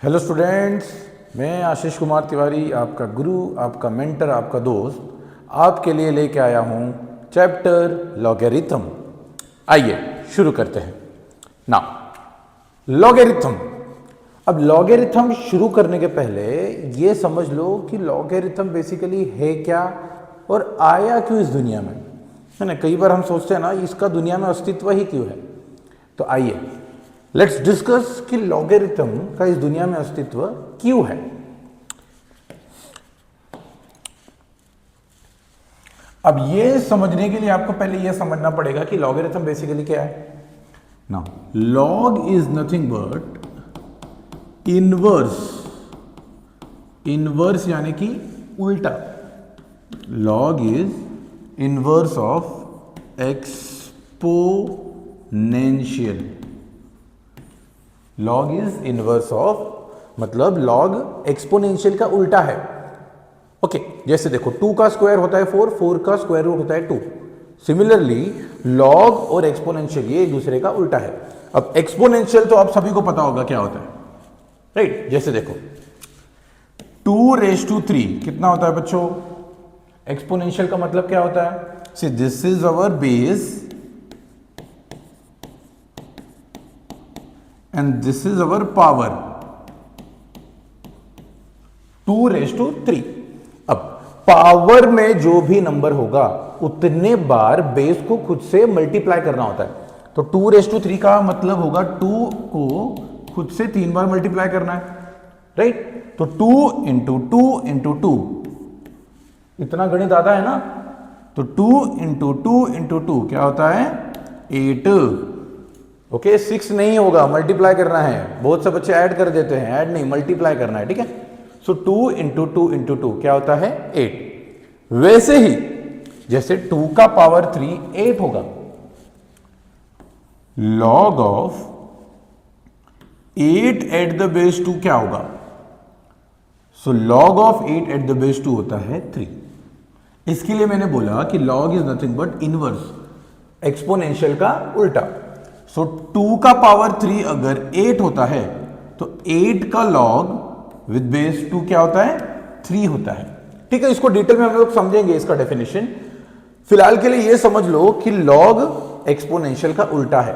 Hello students, मैं आशीष कुमार तिवारी, आपका गुरु, आपका मेंटर, आपका दोस्त, आपके लिए लेके आया हूँ चैप्टर लॉगरिथम। आइए शुरू करते हैं ना। लॉगरिथम। अब लॉगरिथम शुरू करने के पहले ये समझ लो कि लॉगरिथम बेसिकली है क्या और आया क्यों इस दुनिया में, है ना। कई बार हम सोचते हैं ना इसका दुनिया में अस्तित्व ही क्यों है। तो आइए लेट्स डिस्कस कि लॉगरिथम का इस दुनिया में अस्तित्व क्यों है। अब ये समझने के लिए आपको पहले ये समझना पड़ेगा कि लॉगरिथम बेसिकली क्या है। Now log is nothing but inverse. Inverse यानी कि उल्टा। Log is inverse of exponential. Log is inverse of मतलब लॉग एक्सपोनेंशियल का उल्टा है। ओके, जैसे देखो 2 का स्क्वायर होता है 4, 4 का स्क्वायर रूट होता है 2। सिमिलरली लॉग और एक्सपोनेंशियल ये एक दूसरे का उल्टा है। अब एक्सपोनेंशियल तो आप सभी को पता होगा क्या होता है, राइट। जैसे देखो 2⁻³ कितना होता है बच्चों? एक्सपोनेंशियल का मतलब क्या होता है? See this is our base and this is our power 2⁻3। अब पावर में जो भी नंबर होगा उतने बार बेस को खुद से मल्टीप्लाई करना होता है। तो 2⁻3 का मतलब होगा 2 को खुद से 3 बार मल्टीप्लाई करना है, राइट। तो 2 × 2 × 2 इतना गणित आता है ना। तो 2 × 2 × 2 क्या होता है? 8। ओके 6 नहीं होगा, मल्टीप्लाई करना है। बहुत से बच्चे ऐड कर देते हैं, ऐड नहीं मल्टीप्लाई करना है, ठीक है। सो 2 × 2 × 2 क्या होता है? 8। वैसे ही जैसे 2 का पावर 3 8 होगा। Log of 8 eight the base 2 क्या होगा? So log of 8 eight the base 2 होता है 3। इसके लिए मैंने बोला कि log is nothing but inverse, exponential का उल्टा। सो 2 का पावर 3 अगर 8 होता है तो 8 का लॉग विद बेस 2 क्या होता है? 3 होता है, ठीक है। इसको डिटेल में हम लोग समझेंगे इसका डेफिनेशन। फिलहाल के लिए ये समझ लो कि लॉग एक्सपोनेंशियल का उल्टा है,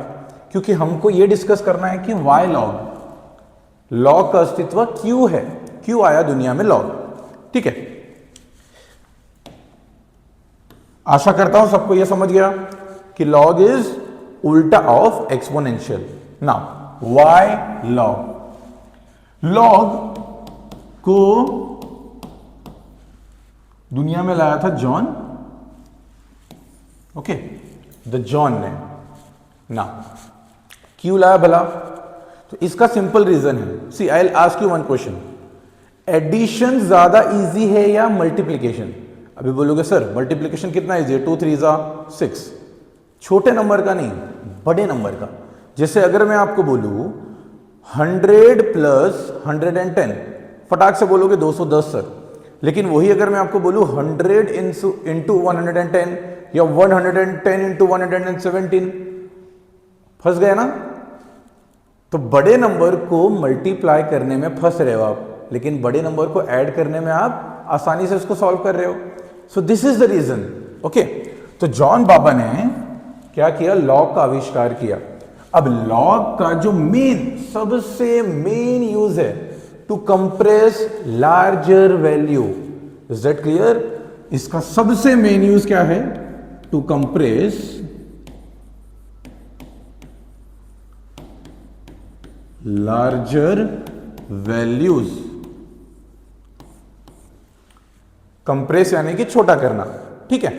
क्योंकि हमको ये डिस्कस करना है कि वाई लॉग, लॉग का अस्तित्व क्यों है, क्यों आया दुनिया में लॉग, ठीक है। आशा करता हूं सबको यह समझ गया कि लॉग इज उल्टा of exponential. Now why log? Log को दुनिया में लाया था जॉन, ओके, द जॉन ने। ना क्यों लाया भला? तो इसका सिंपल रीजन है। See I will ask you one question, addition ज्यादा इजी है या मल्टीप्लीकेशन? अभी बोलोगे सर मल्टीप्लीकेशन कितना इजी है, 2 3 6। छोटे नंबर का नहीं, बड़े नंबर का। जैसे अगर मैं आपको बोलूं 100 + 110, फटाक से बोलोगे 210 सर। लेकिन वही अगर मैं आपको बोलूं 100 × 110 या 110 × 117, फंस गए ना। तो बड़े नंबर को मल्टीप्लाई करने में फंस रहे हो आप, लेकिन बड़े नंबर को ऐड करने में आप आसानी से उसको सॉल्व कर रहे हो। So this is the reason, okay. तो जॉन बाबा ने क्या किया? लॉग का आविष्कार किया। अब लॉग का जो सबसे मेन यूज है to compress larger value. Is that clear? इसका सबसे मेन यूज क्या है? To compress larger values. Compress यानी कि छोटा करना, ठीक है।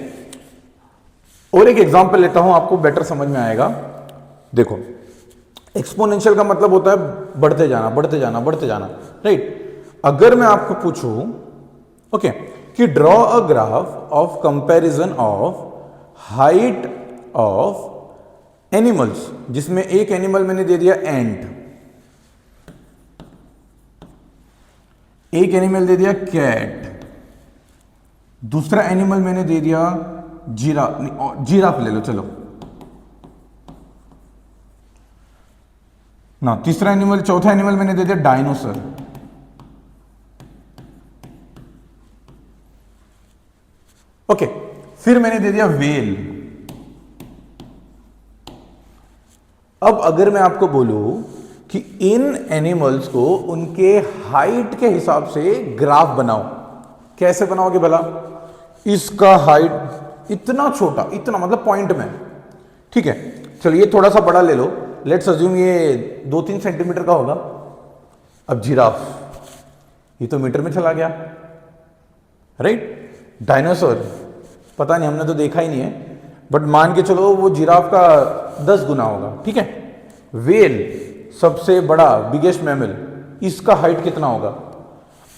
और एक एग्जांपल लेता हूं, आपको बेटर समझ में आएगा। देखो एक्सपोनेंशियल का मतलब होता है बढ़ते जाना, बढ़ते जाना, बढ़ते जाना, राइट। अगर मैं आपको पूछूं, ओके, कि draw a graph of comparison of height of animals, जिसमें एक एनिमल मैंने दे दिया एंट, एक एनिमल दे दिया कैट, दूसरा एनिमल मैंने दे दिया जिराफ। जिराफ ले लो, चलो ना तीसरा एनिमल, चौथा एनिमल मैंने दे दिया डायनोसर। ओके, फिर मैंने दे दिया वेल। अब अगर मैं आपको बोलूं कि इन एनिमल्स को उनके हाइट के हिसाब से ग्राफ बनाओ, कैसे बनाओगे भला? इसका हाइट इतना छोटा, इतना मतलब पॉइंट में, ठीक है, चलिए थोड़ा सा बड़ा ले लो, लेट्स अज्यूम ये 2-3 सेंटीमीटर का होगा। अब जिराफ, ये तो मीटर में चला गया, राइट? डायनासोर पता नहीं, हमने तो देखा ही नहीं है, बट मान के चलो वो जिराफ का 10 गुना होगा, ठीक है। वेल सबसे बड़ा बिगेस्ट मैमल, इसका हाइट कितना होगा?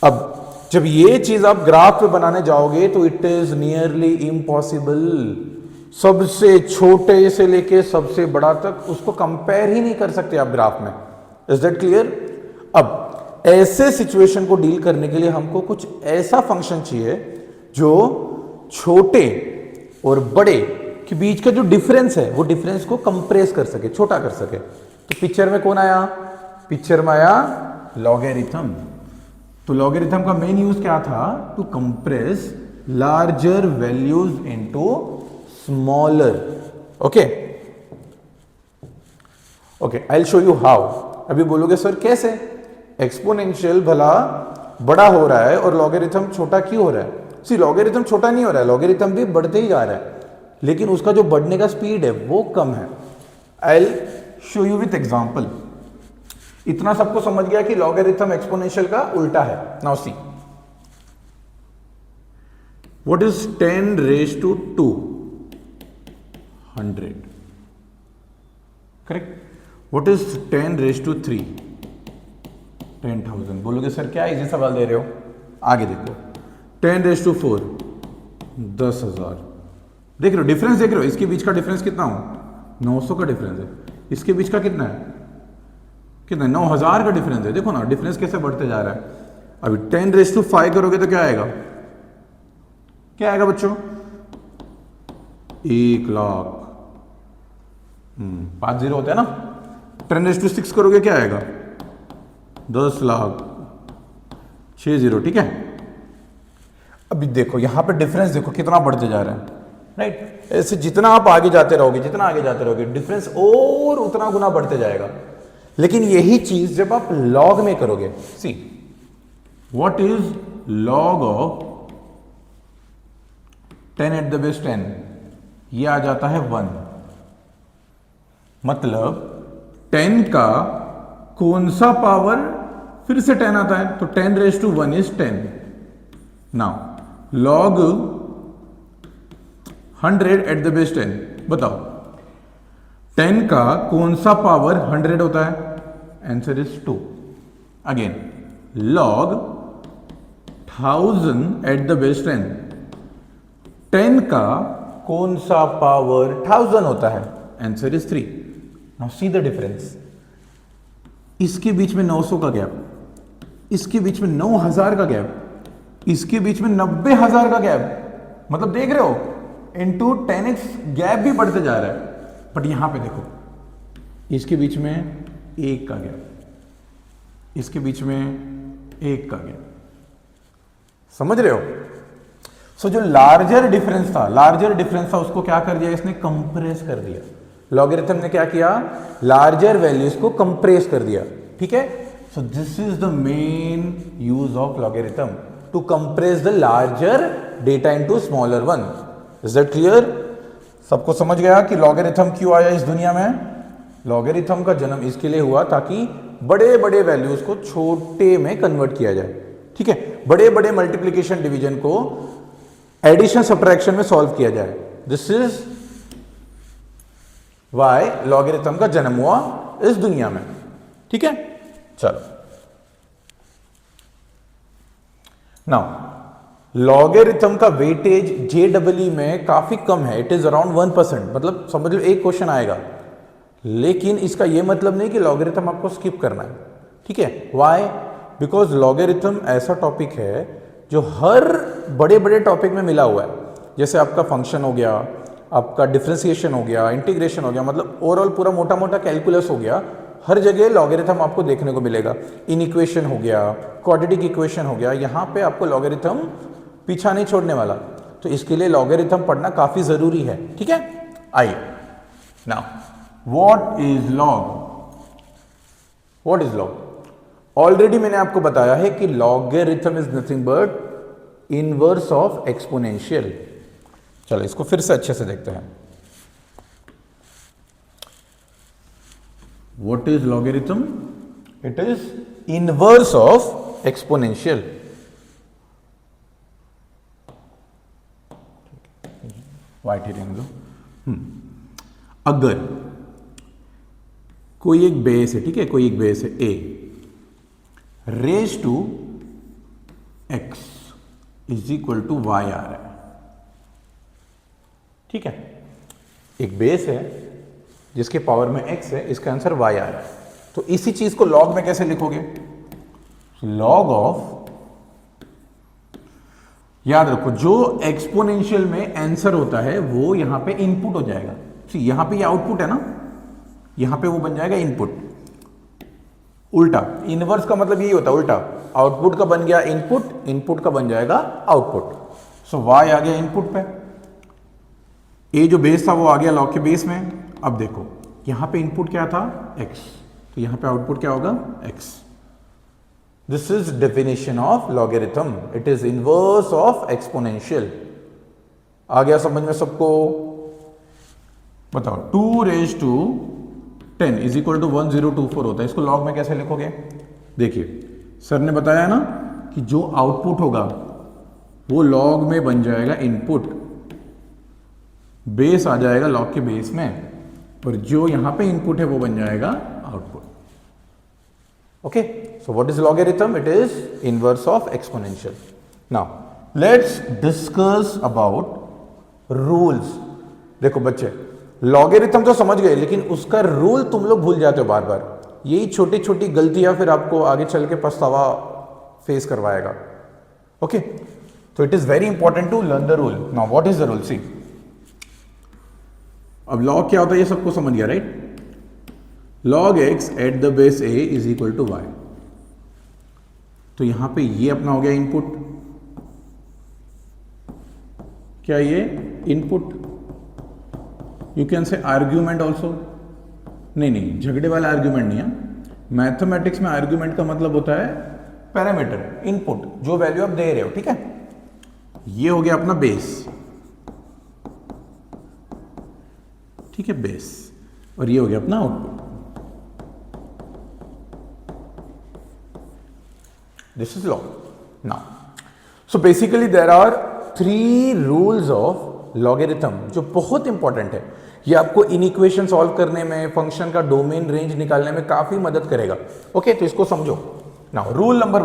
अब जब ये चीज आप ग्राफ पे बनाने जाओगे तो इट इज नियरली इम्पॉसिबल। सबसे छोटे से लेके सबसे बड़ा तक उसको कंपेयर ही नहीं कर सकते आप ग्राफ में। Is that clear? अब ऐसे सिचुएशन को डील करने के लिए हमको कुछ ऐसा फंक्शन चाहिए जो छोटे और बड़े के बीच का जो डिफरेंस है वो डिफरेंस को कंप्रेस कर सके, छोटा कर सके। तो पिक्चर में कौन आया? पिक्चर में आया लॉगरिथम। तो लॉगरिथम का मेन यूज क्या था? To compress larger values into smaller. Okay okay, I will show you how. अभी बोलोगे सर कैसे? एक्सपोनेंशियल भला बड़ा हो रहा है और लॉगरिथम छोटा क्यों हो रहा है? सी, लॉगरिथम छोटा नहीं हो रहा है, लॉगरिथम भी बढ़ते ही जा रहा है, लेकिन उसका जो बढ़ने का स्पीड है वो कम है। आई will show you with example. इतना सबको समझ गया कि लॉगरिथम एक्सपोनेंशियल का उल्टा है। Now see, what is 10 raise to 2? 100, correct. What is 10 raise to 3? 10,000। बोलोगे सर क्या इजी सवाल दे रहे हो? आगे देखो, 10 रेज़ टू 4, 10,000। देख रहे हो डिफरेंस? देख रहे हो इसके बीच का डिफरेंस कितना हो? 900 का डिफरेंस है। इसके बीच का कितना है? कितना? 9,000 का डिफरेंस है। देखो ना डिफरेंस कैसे बढ़ते जा रहा है। अभी 10 रेज़ टू 5 करोगे तो क्या आएगा? क्या आएगा बच्चों? 1,00,000। 5 जीरो होते हैं ना। 10 रेज़ टू 6 करोगे क्या आएगा? 10,00,000। 6 जीरो, ठीक है। अभी देखो यहां पे डिफरेंस देखो कितना बढ़ते जा रहा है, राइट? ऐसे जितना आप आगे जाते रहोगे, जितना आगे जाते रहोगे, डिफरेंस और उतना गुना बढ़ते जाएगा। लेकिन यही चीज जब आप लॉग में करोगे, सी what is log of 10 eight the base 10? ये आ जाता है 1। मतलब 10 का कौन सा पावर फिर से 10 आता है? तो 10 raise to 1 is 10। Now log 100 at the base 10, बताओ 10 का कौन सा पावर 100 होता है? Answer is 2। Again log 1000 eight the base 10, 10 का कौन सा पावर 1000 होता है? Answer is 3। Now see the difference. इसके बीच में 900 का गैप, इसके बीच में 9,000 का गैप, इसके बीच में 90,000 का गैप। मतलब देख रहे हो इनटू 10x गैप भी बढ़ते जा रहा है। बट यहां पे देखो इसके बीच में 1 का गैप, इसके बीच में 1 का गैप। समझ रहे हो? सो जो लार्जर डिफरेंस था, उसको क्या कर दिया इसने? कंप्रेस कर दिया। लॉगरिथम ने क्या किया? लार्जर वैल्यूज को कंप्रेस कर दिया, ठीक है। So this is the main use of logarithm, to compress the larger data into smaller one. Is that clear? सबको समझ गया कि लॉगरिथम क्यों आया इस दुनिया में? लॉगरिथम का जन्म इसके लिए हुआ ताकि बड़े बड़े वैल्यूज को छोटे में कन्वर्ट किया जाए, ठीक है। बड़े बड़े मल्टीप्लिकेशन डिवीजन को एडिशन सब्ट्रैक्शन में सॉल्व किया जाए। दिस इज वाई लॉगरिथम का जन्म हुआ इस दुनिया में, ठीक है। चलो नाउ लॉगरिथम का वेटेज JEE में काफी कम है, इट इज अराउंड 1%। मतलब समझ लो एक क्वेश्चन आएगा, लेकिन इसका यह मतलब नहीं कि लॉगरिथम आपको स्किप करना है, ठीक है। व्हाई? बिकॉज लॉगरिथम ऐसा टॉपिक है जो हर बड़े बड़े टॉपिक में मिला हुआ है। जैसे आपका फंक्शन हो गया, आपका डिफरेंशिएशन हो गया, इंटीग्रेशन हो गया, मतलब ओवरऑल पूरा मोटा मोटा कैलकुलस हो गया, हर जगह लॉगरिथम आपको देखने को मिलेगा। इन इक्वेशन हो गया, क्वाड्रेटिक इक्वेशन हो गया, यहाँ पे आपको लॉगरिथम पीछा नहीं छोड़ने वाला। तो इसके लिए लॉगरिथम पढ़ना काफी जरूरी है, ठीक है। आइए now what is log. What is log? Already मैंने आपको बताया है कि logarithm is nothing but inverse of exponential. चलो इसको फिर से अच्छे से देखते हैं। What is logarithm? It is inverse of exponential. वाइट हियरिंग लो। अगर कोई एक बेस है, ठीक है, कोई एक बेस है a raise to x is equal to y आ रहा है, ठीक है। एक बेस है जिसके पावर में x है, इसका आंसर y आ रहा है। तो इसी चीज को लॉग में कैसे लिखोगे? लॉग ऑफ, याद रखो जो एक्सपोनेंशियल में आंसर होता है वो यहां पे इनपुट हो जाएगा। यहां पे ये आउटपुट है ना, यहां पे वो बन जाएगा इनपुट। उल्टा इनवर्स का मतलब यही होता है, उल्टा आउटपुट का बन गया इनपुट, इनपुट का बन जाएगा आउटपुट। सो y आ गया इनपुट पे, a जो बेस था वो आ गया लॉग के बेस में। अब देखो यहां पे इनपुट क्या था? x, तो यहां पे आउटपुट क्या होगा? x। This is definition of logarithm, it is inverse of exponential. आ गया समझ में सबको? बताओ 2 raise to 10 is equal to 1024 होता है, इसको लॉग में कैसे लिखोगे? देखिए सर ने बताया ना कि जो आउटपुट होगा वो लॉग में बन जाएगा इनपुट, बेस आ जाएगा लॉग के बेस में, और जो यहां पे इनपुट है वो बन जाएगा output. Okay, so what is logarithm? It is inverse of exponential. Now let's discuss about rules. देखो बच्चे, लॉगरिथम तो समझ गए, लेकिन उसका रूल तुम लोग भूल जाते हो बार बार। यही छोटी छोटी गलतियां फिर आपको आगे चल के पछतावा फेस करवाएगा। ओके, तो it is very important to learn the rule. Now what is the rule? See, अब लॉग क्या होता है ये सबको समझ गया, right? Log x at the base a is equal to y. तो यहां पे ये अपना हो गया इनपुट। क्या ये input? You can say argument also. नहीं, झगड़े वाला आर्ग्यूमेंट नहीं है। मैथमेटिक्स में आर्ग्यूमेंट का मतलब होता है पैरामीटर, इनपुट, जो वैल्यू आप दे रहे हो, ठीक है। ये हो गया अपना बेस, ठीक है, बेस, और ये हो गया अपना output. This is log. Now so basically there are 3 rules of logarithm जो बहुत इंपॉर्टेंट है। ये आपको इनइक्वेशन सॉल्व करने में, फंक्शन का डोमेन रेंज निकालने में काफी मदद करेगा। ओके, तो इसको समझो। Now rule number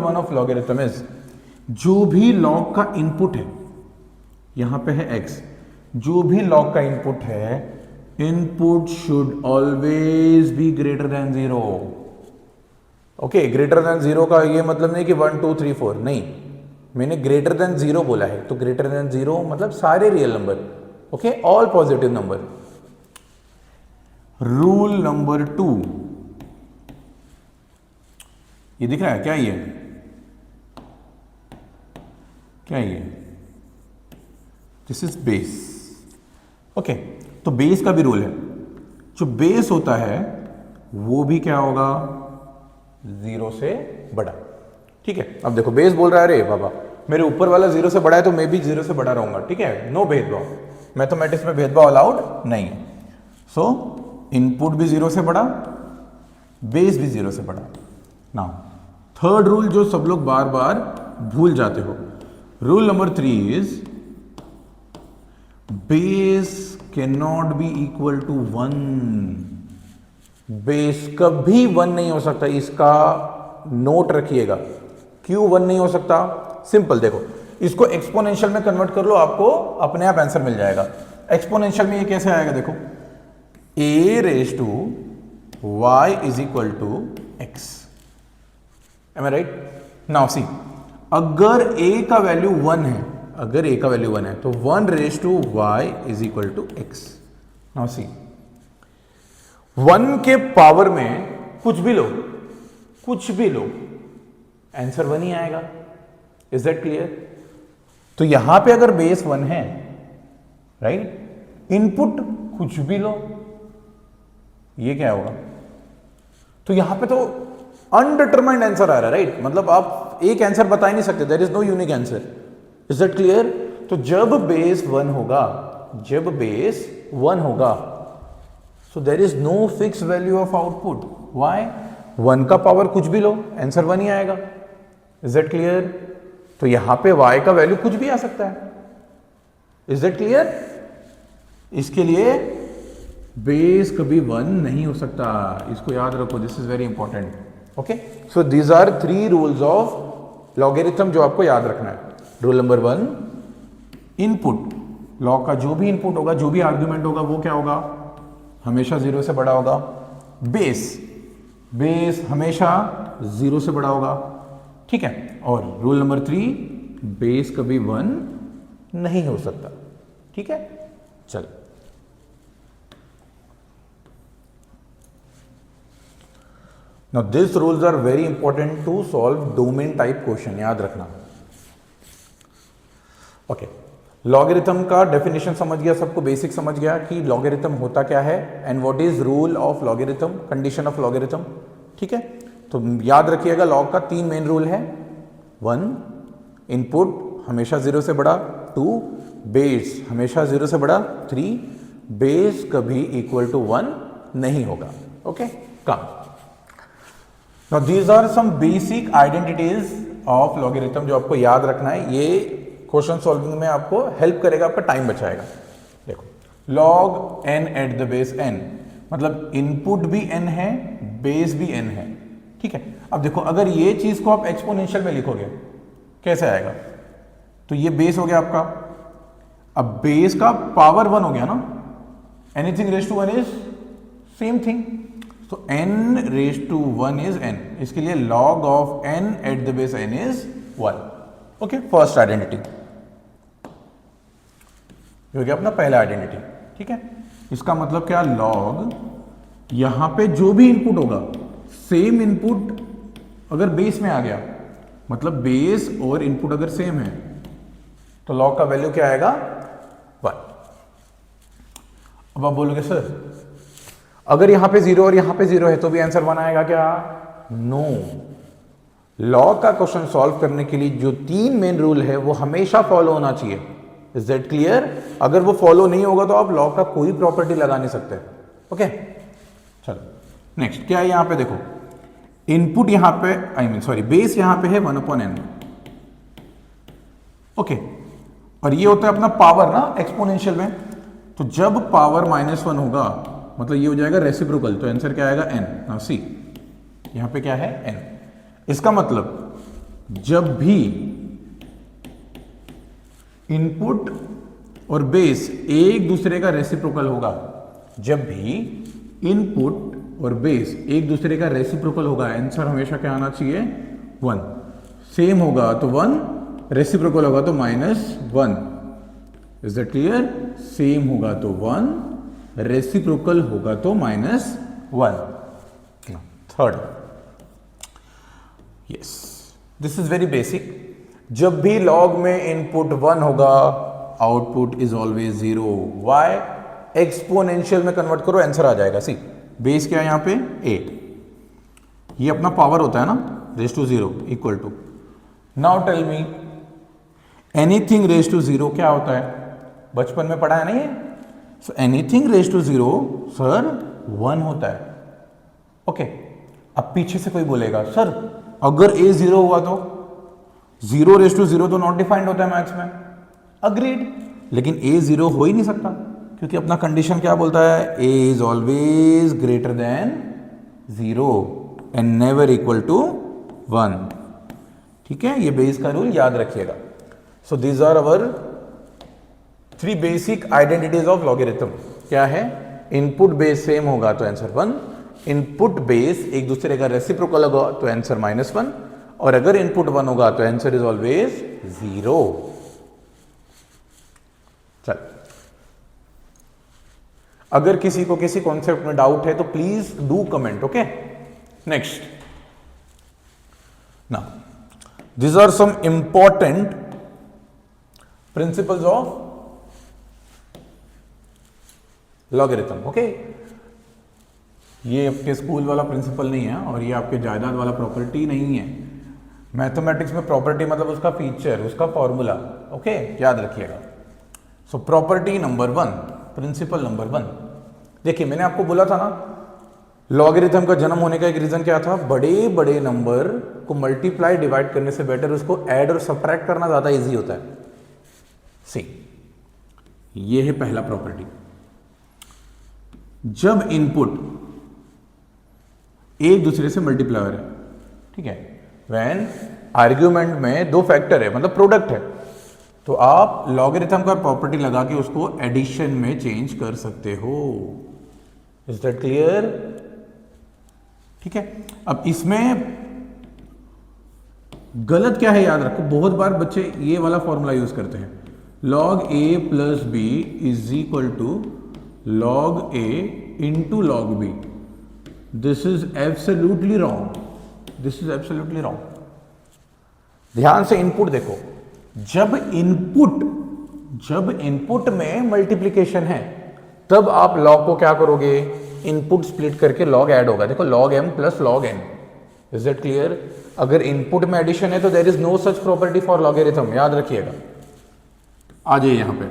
1 of logarithm is, जो भी लॉग का इनपुट है, यहां पे है x, जो भी लॉग का इनपुट है, input should always be greater than 0। Okay, greater than 0 का ये मतलब नहीं कि 1 2 3 4, नहीं, मैंने ग्रेटर देन 0 बोला है। तो ग्रेटर देन 0 मतलब सारे real number, okay, all positive number. Rule number 2, ये दिख रहा है क्या? ये क्या? ये दिस इज बेस। ओके, तो बेस का भी रूल है, जो बेस होता है वो भी क्या होगा? 0 से बड़ा, ठीक है। अब देखो बेस बोल रहा है, अरे बाबा मेरे ऊपर वाला 0 से बड़ा है तो मैं भी 0 से बड़ा रहूंगा, ठीक है। नो भेदभाव, मैथमेटिक्स में भेदभाव अलाउड नहीं है। सो इनपुट भी 0 से बड़ा, बेस भी 0 से बड़ा। नाउ थर्ड रूल जो सब लोग बार बार भूल जाते हो, rule number 3 is base can not be equal to 1। Base कभी 1 नहीं हो सकता, इसका नोट रखिएगा। क्यों 1 नहीं हो सकता? सिंपल, देखो इसको एक्सपोनेंशियल में कन्वर्ट कर लो, आपको अपने आप आंसर मिल जाएगा। एक्सपोनेंशियल में ये कैसे आएगा? देखो a raise to y is equal to x। Am I right? Now see, अगर a का वैल्यू 1 है, अगर a का वैल्यू 1 है तो 1 raise to y is equal to x। Now see 1 के पावर में कुछ भी लो, आंसर 1 ही आएगा। Is that clear? तो यहां पे अगर बेस 1 है, राइट, इनपुट कुछ भी लो, ये क्या होगा? तो यहां पे तो अनडिटरमाइंड आंसर आ रहा है, राइट? मतलब आप एक आंसर बता ही नहीं सकते, there is no unique answer. Is that clear? तो जब बेस 1 होगा, so there is no fix value of output. Why? 1 का पावर कुछ भी लो, आंसर 1 ही आएगा। Is that clear? तो यहां पे y का वैल्यू कुछ भी आ सकता है। Is that clear? इसके लिए बेस कभी 1 नहीं हो सकता, इसको याद रखो, this is very important. Okay, so these are 3 rules of logarithm जो आपको याद रखना है। रूल नंबर 1, इनपुट, लॉग का जो भी इनपुट होगा, जो भी आर्ग्यूमेंट होगा, वो क्या होगा? हमेशा 0 से बड़ा होगा। बेस हमेशा 0 से बड़ा होगा, ठीक है। और रूल नंबर 3, बेस कभी 1 नहीं हो सकता, ठीक है। चल, now this rules are very important to solve domain type question, याद रखना। ओके, लॉगरिथम का डेफिनेशन समझ गया, सबको बेसिक समझ गया कि लॉगरिथम होता क्या है and what is rule of logarithm, condition of logarithm, ठीक है। तो याद रखिएगा, लॉग का 3 मेन रूल है। 1, इनपुट हमेशा 0 से बड़ा। 2, बेस हमेशा 0 से बड़ा। 3, बेस कभी इक्वल टू 1 नहीं होगा। Okay, come. Now these are some basic identities of logarithm जो आपको याद रखना है, ये क्वेश्चन सॉल्विंग में आपको हेल्प करेगा, आपका टाइम बचाएगा। देखो, log n at the base n, मतलब इनपुट भी n है, बेस भी n है, ठीक है। अब देखो, अगर ये चीज को आप एक्सपोनेंशियल में लिखोगे, कैसे आएगा? तो ये बेस हो गया आपका, अब बेस का पावर 1 हो गया ना, anything raise to 1 is same thing, तो n raise to 1 is n, इसके लिए log of n at the base n is 1। Okay, first identity हो गया अपना पहला आइडेंटिटी, ठीक है। इसका मतलब क्या? लॉग, यहां पे जो भी इनपुट होगा, सेम इनपुट अगर बेस में आ गया, मतलब बेस और इनपुट अगर सेम है, तो लॉग का वैल्यू क्या आएगा? 1। अब आप बोलोगे सर, अगर यहां पे 0 और यहां पे 0 है तो भी आंसर 1 आएगा क्या? नो। लॉग का क्वेश्चन सॉल्व करने के लिए जो 3 मेन रूल है वो हमेशा फॉलो होना चाहिए। Is that clear? अगर वो फॉलो नहीं होगा तो आप लॉग का कोई प्रॉपर्टी लगा नहीं सकते। ओके, चलो नेक्स्ट क्या है? यहां पे देखो, इनपुट यहां पे बेस यहां पे है 1/n। ओके, और ये होता है अपना पावर ना एक्सपोनेंशियल में, तो जब पावर -1 होगा मतलब ये हो जाएगा रेसिप्रोकल, तो आंसर क्या आएगा? n। नाउ सी, यहां पे क्या है? n। इसका मतलब जब भी इनपुट और बेस एक दूसरे का रेसिप्रोकल होगा, जब भी इनपुट और बेस एक दूसरे का रेसिप्रोकल होगा, आंसर हमेशा क्या आना चाहिए? 1। सेम होगा तो 1, रेसिप्रोकल होगा तो -1। Is that clear? सेम होगा तो 1, रेसिप्रोकल होगा तो -1। Third, yes, this is very basic. जब भी लॉग में इनपुट 1 होगा, output is always 0। Why? Exponential में कन्वर्ट करो, आंसर आ जाएगा। सी, बेस क्या है यहां पे? 8, ये अपना पावर होता है ना, raise to 0 equal to, now tell me anything raise to 0 क्या होता है? बचपन में पढ़ा है ना ये। So anything raise to 0 sir 1 होता है। ओके, अब पीछे से कोई बोलेगा सर अगर a 0 हुआ तो 0 रेज टू 0 तो नॉट डिफाइंड होता है मैथ्स में। अग्रीड, लेकिन a 0 हो ही नहीं सकता क्योंकि अपना कंडीशन क्या बोलता है? a is always greater than 0 and never equal to 1। ठीक है, ये बेस का रूल याद रखिएगा। So these are our 3 basic identities of logarithm. क्या है? इनपुट बेस सेम होगा तो आंसर 1, इनपुट बेस एक दूसरे का रेसिप्रोकल होगा तो आंसर -1, और अगर इनपुट 1 होगा तो आंसर इज ऑलवेज 0। चल, अगर किसी को किसी कॉन्सेप्ट में डाउट है तो please do comment. Okay, next. Now these are some important principles of logarithm. okay, ये आपके स्कूल वाला प्रिंसिपल नहीं है और ये आपके जायदाद वाला प्रॉपर्टी नहीं है. मैथमेटिक्स में प्रॉपर्टी मतलब उसका फीचर, उसका फॉर्मूला. ओके, याद रखिएगा. So property number 1, principle number 1. देखिए मैंने आपको बोला था ना, लॉगरिथम का जन्म होने का एक रीजन क्या था, बड़े बड़े नंबर को मल्टीप्लाई डिवाइड करने से बेटर उसको ऐड और सब्ट्रैक्ट करना ज्यादा इजी होता है. सी, ये है पहला प्रॉपर्टी. जब इनपुट एक दूसरे से मल्टीप्लाई हो रहा है, ठीक है, व्हेन आर्ग्यूमेंट में दो फैक्टर है मतलब प्रोडक्ट है, तो आप लॉगरिथम का प्रॉपर्टी लगा के उसको एडिशन में चेंज कर सकते हो. Is that clear? ठीक है. अब इसमें गलत क्या है याद रखो, बहुत बार बच्चे ये वाला फॉर्मूला यूज करते हैं, log a plus b is equal to log a into log b. This is absolutely wrong. This is absolutely wrong. ध्यान से इनपुट देखो. जब इनपुट में मल्टीप्लिकेशन है तब आप log को क्या करोगे, इनपुट स्प्लिट करके log ऐड होगा. देखो log m plus log n. Is that clear? अगर इनपुट में एडिशन है तो there is no such property for logarithm. याद रखिएगा. आ जाइए यहां पे.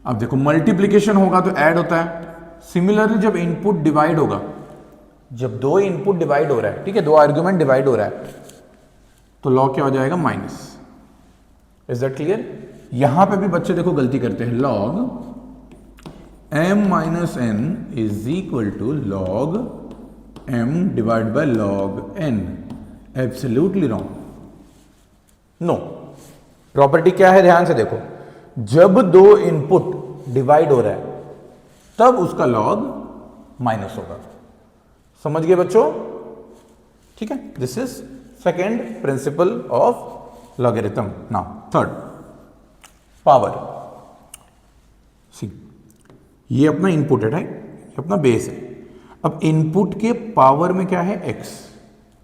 अब देखो मल्टीप्लिकेशन होगा तो ऐड होता है. सिमिलरली जब इनपुट डिवाइड होगा, जब दो इनपुट डिवाइड हो रहा है, ठीक है, दो आर्ग्यूमेंट डिवाइड हो रहा है, तो log क्या हो जाएगा, माइनस. Is that clear? यहां पे भी बच्चे देखो गलती करते हैं. log m minus n is equal to log m divide by log n. Absolutely wrong. No. Property क्या है, ध्यान से देखो. जब दो इनपुट डिवाइड हो रहा है तब उसका log माइनस होगा. समझ गए बच्चों? ठीक है. This is second principle of logarithm. Now third, power. See, ये अपना इनपुट है, राइट, ये अपना बेस है. अब इनपुट के पावर में क्या है, x.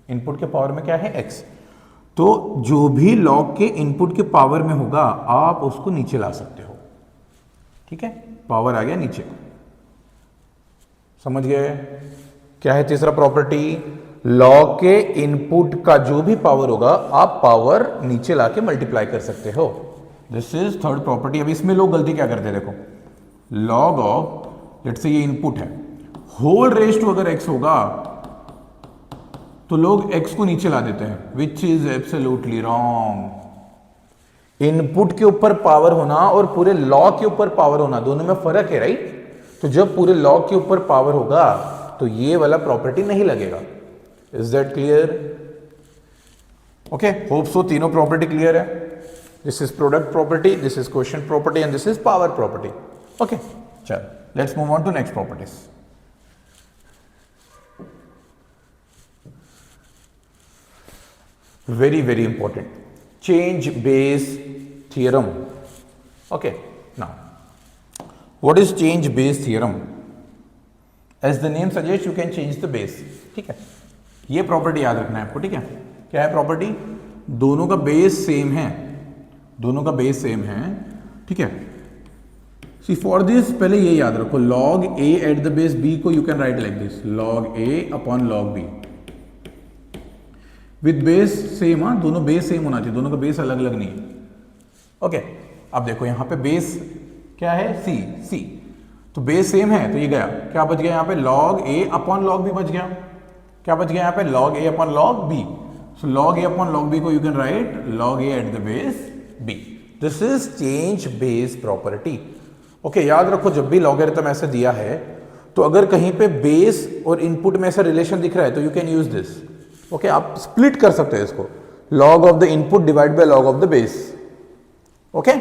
इनपुट के पावर में क्या है, x. तो जो भी log के इनपुट के पावर में होगा आप उसको नीचे ला सकते हो. ठीक है, पावर आ गया नीचे. समझ गए? क्या है तीसरा प्रॉपर्टी, log के इनपुट का जो भी पावर होगा आप पावर नीचे लाके मल्टीप्लाई कर सकते हो. This is third property. अब इसमें लोग गलती क्या करते हैं, देखो, log ऑफ, लेट्स से ये इनपुट है, होल रेज टू अगर x होगा तो लोग x को नीचे ला देते हैं, which is absolutely wrong. Input के ऊपर पावर होना और पूरे log के ऊपर पावर होना, दोनों में फर्क है, राइट. तो जब पूरे log के ऊपर पावर होगा तो ये वाला प्रॉपर्टी नहीं लगेगा. Is that clear? Okay, hope so तीनों प्रॉपर्टी क्लियर है. This is product property, this is quotient property and this is power property. Okay, चलो let's move on to next properties. very important, change base theorem. Okay, now what is change base theorem? As the name suggests, you can change the base. ठीक है, ये property याद रखना है आपको. ठीक है, क्या है प्रॉपर्टी, दोनों का बेस सेम है, दोनों का बेस सेम है. ठीक है. सी फॉर दिस पहले ये याद रखो, log a eight the base b को you can write like this, log a upon log b with base same. हाँ, दोनों बेस सेम होना चाहिए, दोनों का बेस अलग अलग नहीं है. ओके, अब देखो यहाँ पे बेस क्या है, c. तो बेस सेम है तो ये गया, क्या बच गया यहाँ पे, log a upon log b बच गया. क्या बच गया यहाँ पे, log a upon log b. So log a upon log b को you can write log a eight the base b. This is change base property. Okay, याद रखो जब भी लॉगरिथम ऐसे दिया है तो अगर कहीं पे बेस और इनपुट में ऐसा रिलेशन दिख रहा है तो you can use this. Okay, आप स्प्लिट कर सकते हैं इसको, log of the input divide by log of the base. Okay,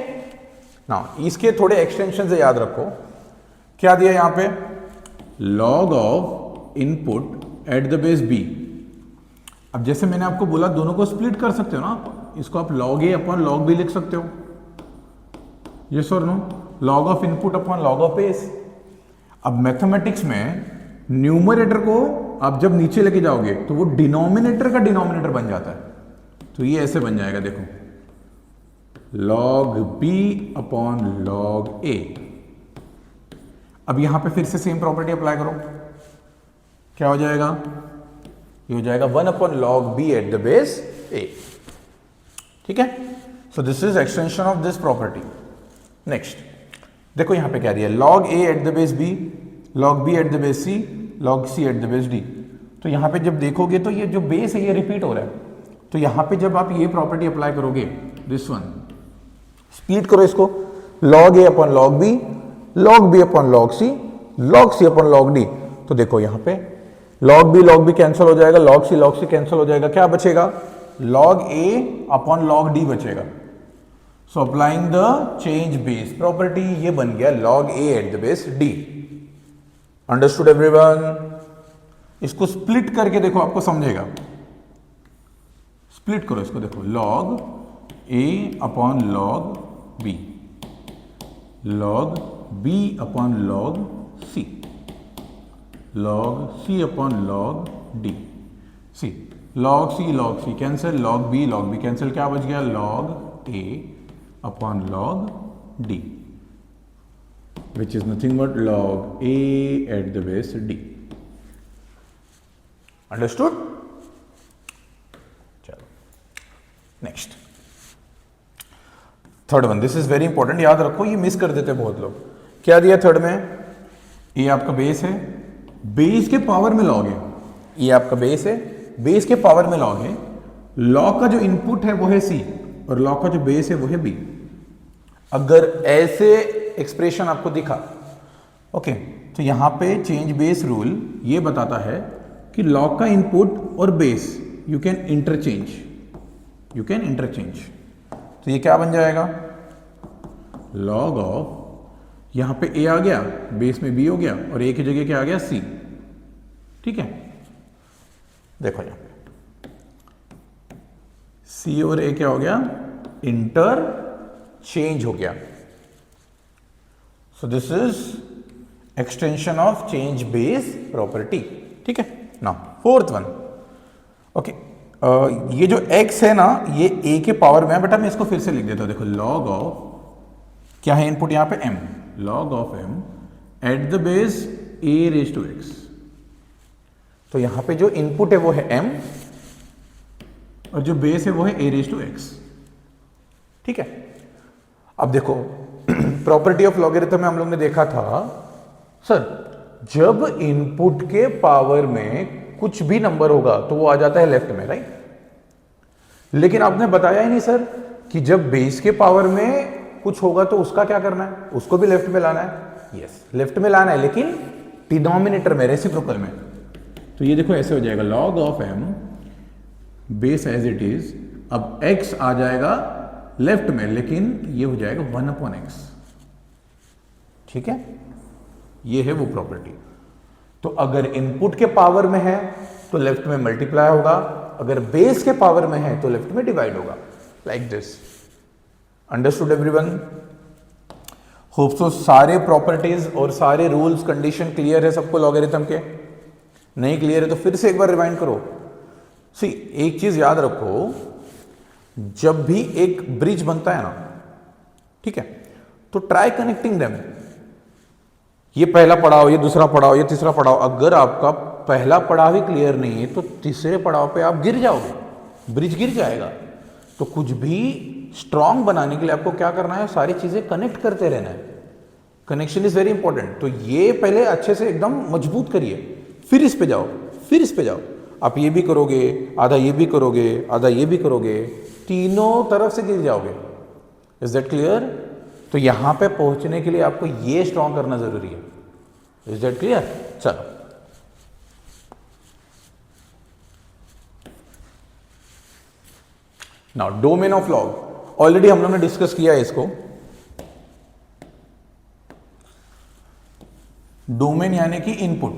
now इसके थोड़े एक्सटेंशन है, याद रखो. क्या दिया यहां पे, log of input eight the base b. अब जैसे मैंने आपको बोला दोनों को स्प्लिट कर सकते हो ना आप, इसको आप log a upon log b लिख सकते हो. यस और no, log of input upon log of base. अब मैथमेटिक्स में न्यूमरेटर को आप जब नीचे लेके जाओगे तो वो डिनोमिनेटर का डिनोमिनेटर बन जाता है। तो ये ऐसे बन जाएगा, देखो log b upon log a। अब यहां पे फिर से सेम प्रॉपर्टी अप्लाई करो, क्या हो जाएगा? ये हो जाएगा 1 upon log b eight the base a। ठीक है, so this is extension of this property. Next देखो यहां पे क्या दिया, log a eight the base b, log b eight the base c, log c eight the base d। तो यहां पे जब देखोगे तो ये जो बेस है ये रिपीट हो रहा है। तो यहां पे जब आप ये प्रॉपर्टी अप्लाई करोगे, दिस वन, स्प्लिट करो इसको, log a upon log b, log b upon log c upon log d। तो देखो यहां पे log b कैंसिल हो जाएगा, log c कैंसिल हो जाएगा, क्या बचेगा? log a upon log d बचेगा। So applying the change base property, ये बन गया log a eight the base d। Understood everyone? इसको स्प्लिट करके देखो, आपको समझेगा। स्प्लिट करो इसको, देखो log a upon log b, log b upon log c, log c upon log d। See log c cancel, log b cancel, क्या बच गया? log a upon log d, which is nothing but log a at the base d। Understood? चलो next, third one, this is very important, याद रखो, ये miss कर देते बहुत लोग। क्या दिया थर्ड में? ये आपका बेस है, बेस के पावर में लॉग है। ये आपका बेस है, बेस के पावर में लॉग है। लॉग का जो इनपुट है वो है सी और लॉग का जो बेस है वो है बी। अगर ऐसे एक्सप्रेशन आपको दिखा, ओके, तो यहां पे चेंज बेस रूल ये बताता है कि लॉग का इनपुट और बेस यू कैन इंटरचेंज, तो ये क्या बन जाएगा? log ऑफ, यहां पे a आ गया, बेस में b हो गया और a की जगह क्या आ गया? c। ठीक है, देखो यहां पे c और a क्या हो गया? इंटरचेंज हो गया। सो this is extension of change base property. ठीक है, नाउ फोर्थ वन, ओके, ये जो x है ना, ये a के पावर में है, बेटा मैं इसको फिर से लिख देता हूं। देखो log ऑफ, क्या है इनपुट यहां पे? m, log of m at the base a raise to x। तो यहां पे जो इनपुट है वो है m और जो बेस है वो है a रेज टू x। ठीक है, अब देखो प्रॉपर्टी ऑफ लॉगरिथम में हम लोग ने देखा था, सर जब इनपुट के पावर में कुछ भी नंबर होगा तो वो आ जाता है लेफ्ट में, राइट? लेकिन आपने बताया ही नहीं सर कि जब बेस के पावर में कुछ होगा तो उसका क्या करना है? उसको भी लेफ्ट में लाना है। यस, लेफ्ट में लाना है, लेकिन डिनोमिनेटर में, रेसिप्रोकल में। तो ये देखो ऐसे हो जाएगा, log of m base as it is, अब x आ जाएगा लेफ्ट में, लेकिन ये हो जाएगा 1 अपॉन x। ठीक है, ये है वो प्रॉपर्टी। तो अगर इनपुट के पावर में है तो लेफ्ट में मल्टीप्लाई होगा, अगर बेस के पावर में है तो लेफ्ट में डिवाइड होगा, like this. Understood everyone? Hope so सारे प्रॉपर्टीज और सारे रूल्स कंडीशन क्लियर है सबको लॉगरिथम के। नहीं क्लियर है तो फिर से एक बार रिवाइंड करो। सी, एक चीज याद रखो, जब भी एक ब्रिज बनता है ना, ठीक है, तो ट्राई कनेक्टिंग देम। ये पहला पड़ाव, ये दूसरा पड़ाव, ये तीसरा पड़ाव। अगर आपका पहला पड़ाव ही क्लियर नहीं है तो तीसरे पड़ाव पे आप गिर जाओगे, ब्रिज गिर जाएगा। तो कुछ भी स्ट्रांग बनाने के लिए आपको क्या करना है? सारी चीजें कनेक्ट करते रहना है। Connection is very important. तो ये पहले अच्छे से एकदम मजबूत करिए, फिर इस पे जाओ, फिर इस पे जाओ। आप ये भी करोगे, आधा ये भी करोगे, आधा ये भी करोगे, तीनों तरफ से गिर जाओगे। Is that clear? तो यहां पे पहुंचने के लिए आपको ये स्ट्रांग करना जरूरी है। Is that clear? चलो now domain of log already हम लोगों ने डिस्कस किया है इसको। डोमेन यानी कि इनपुट।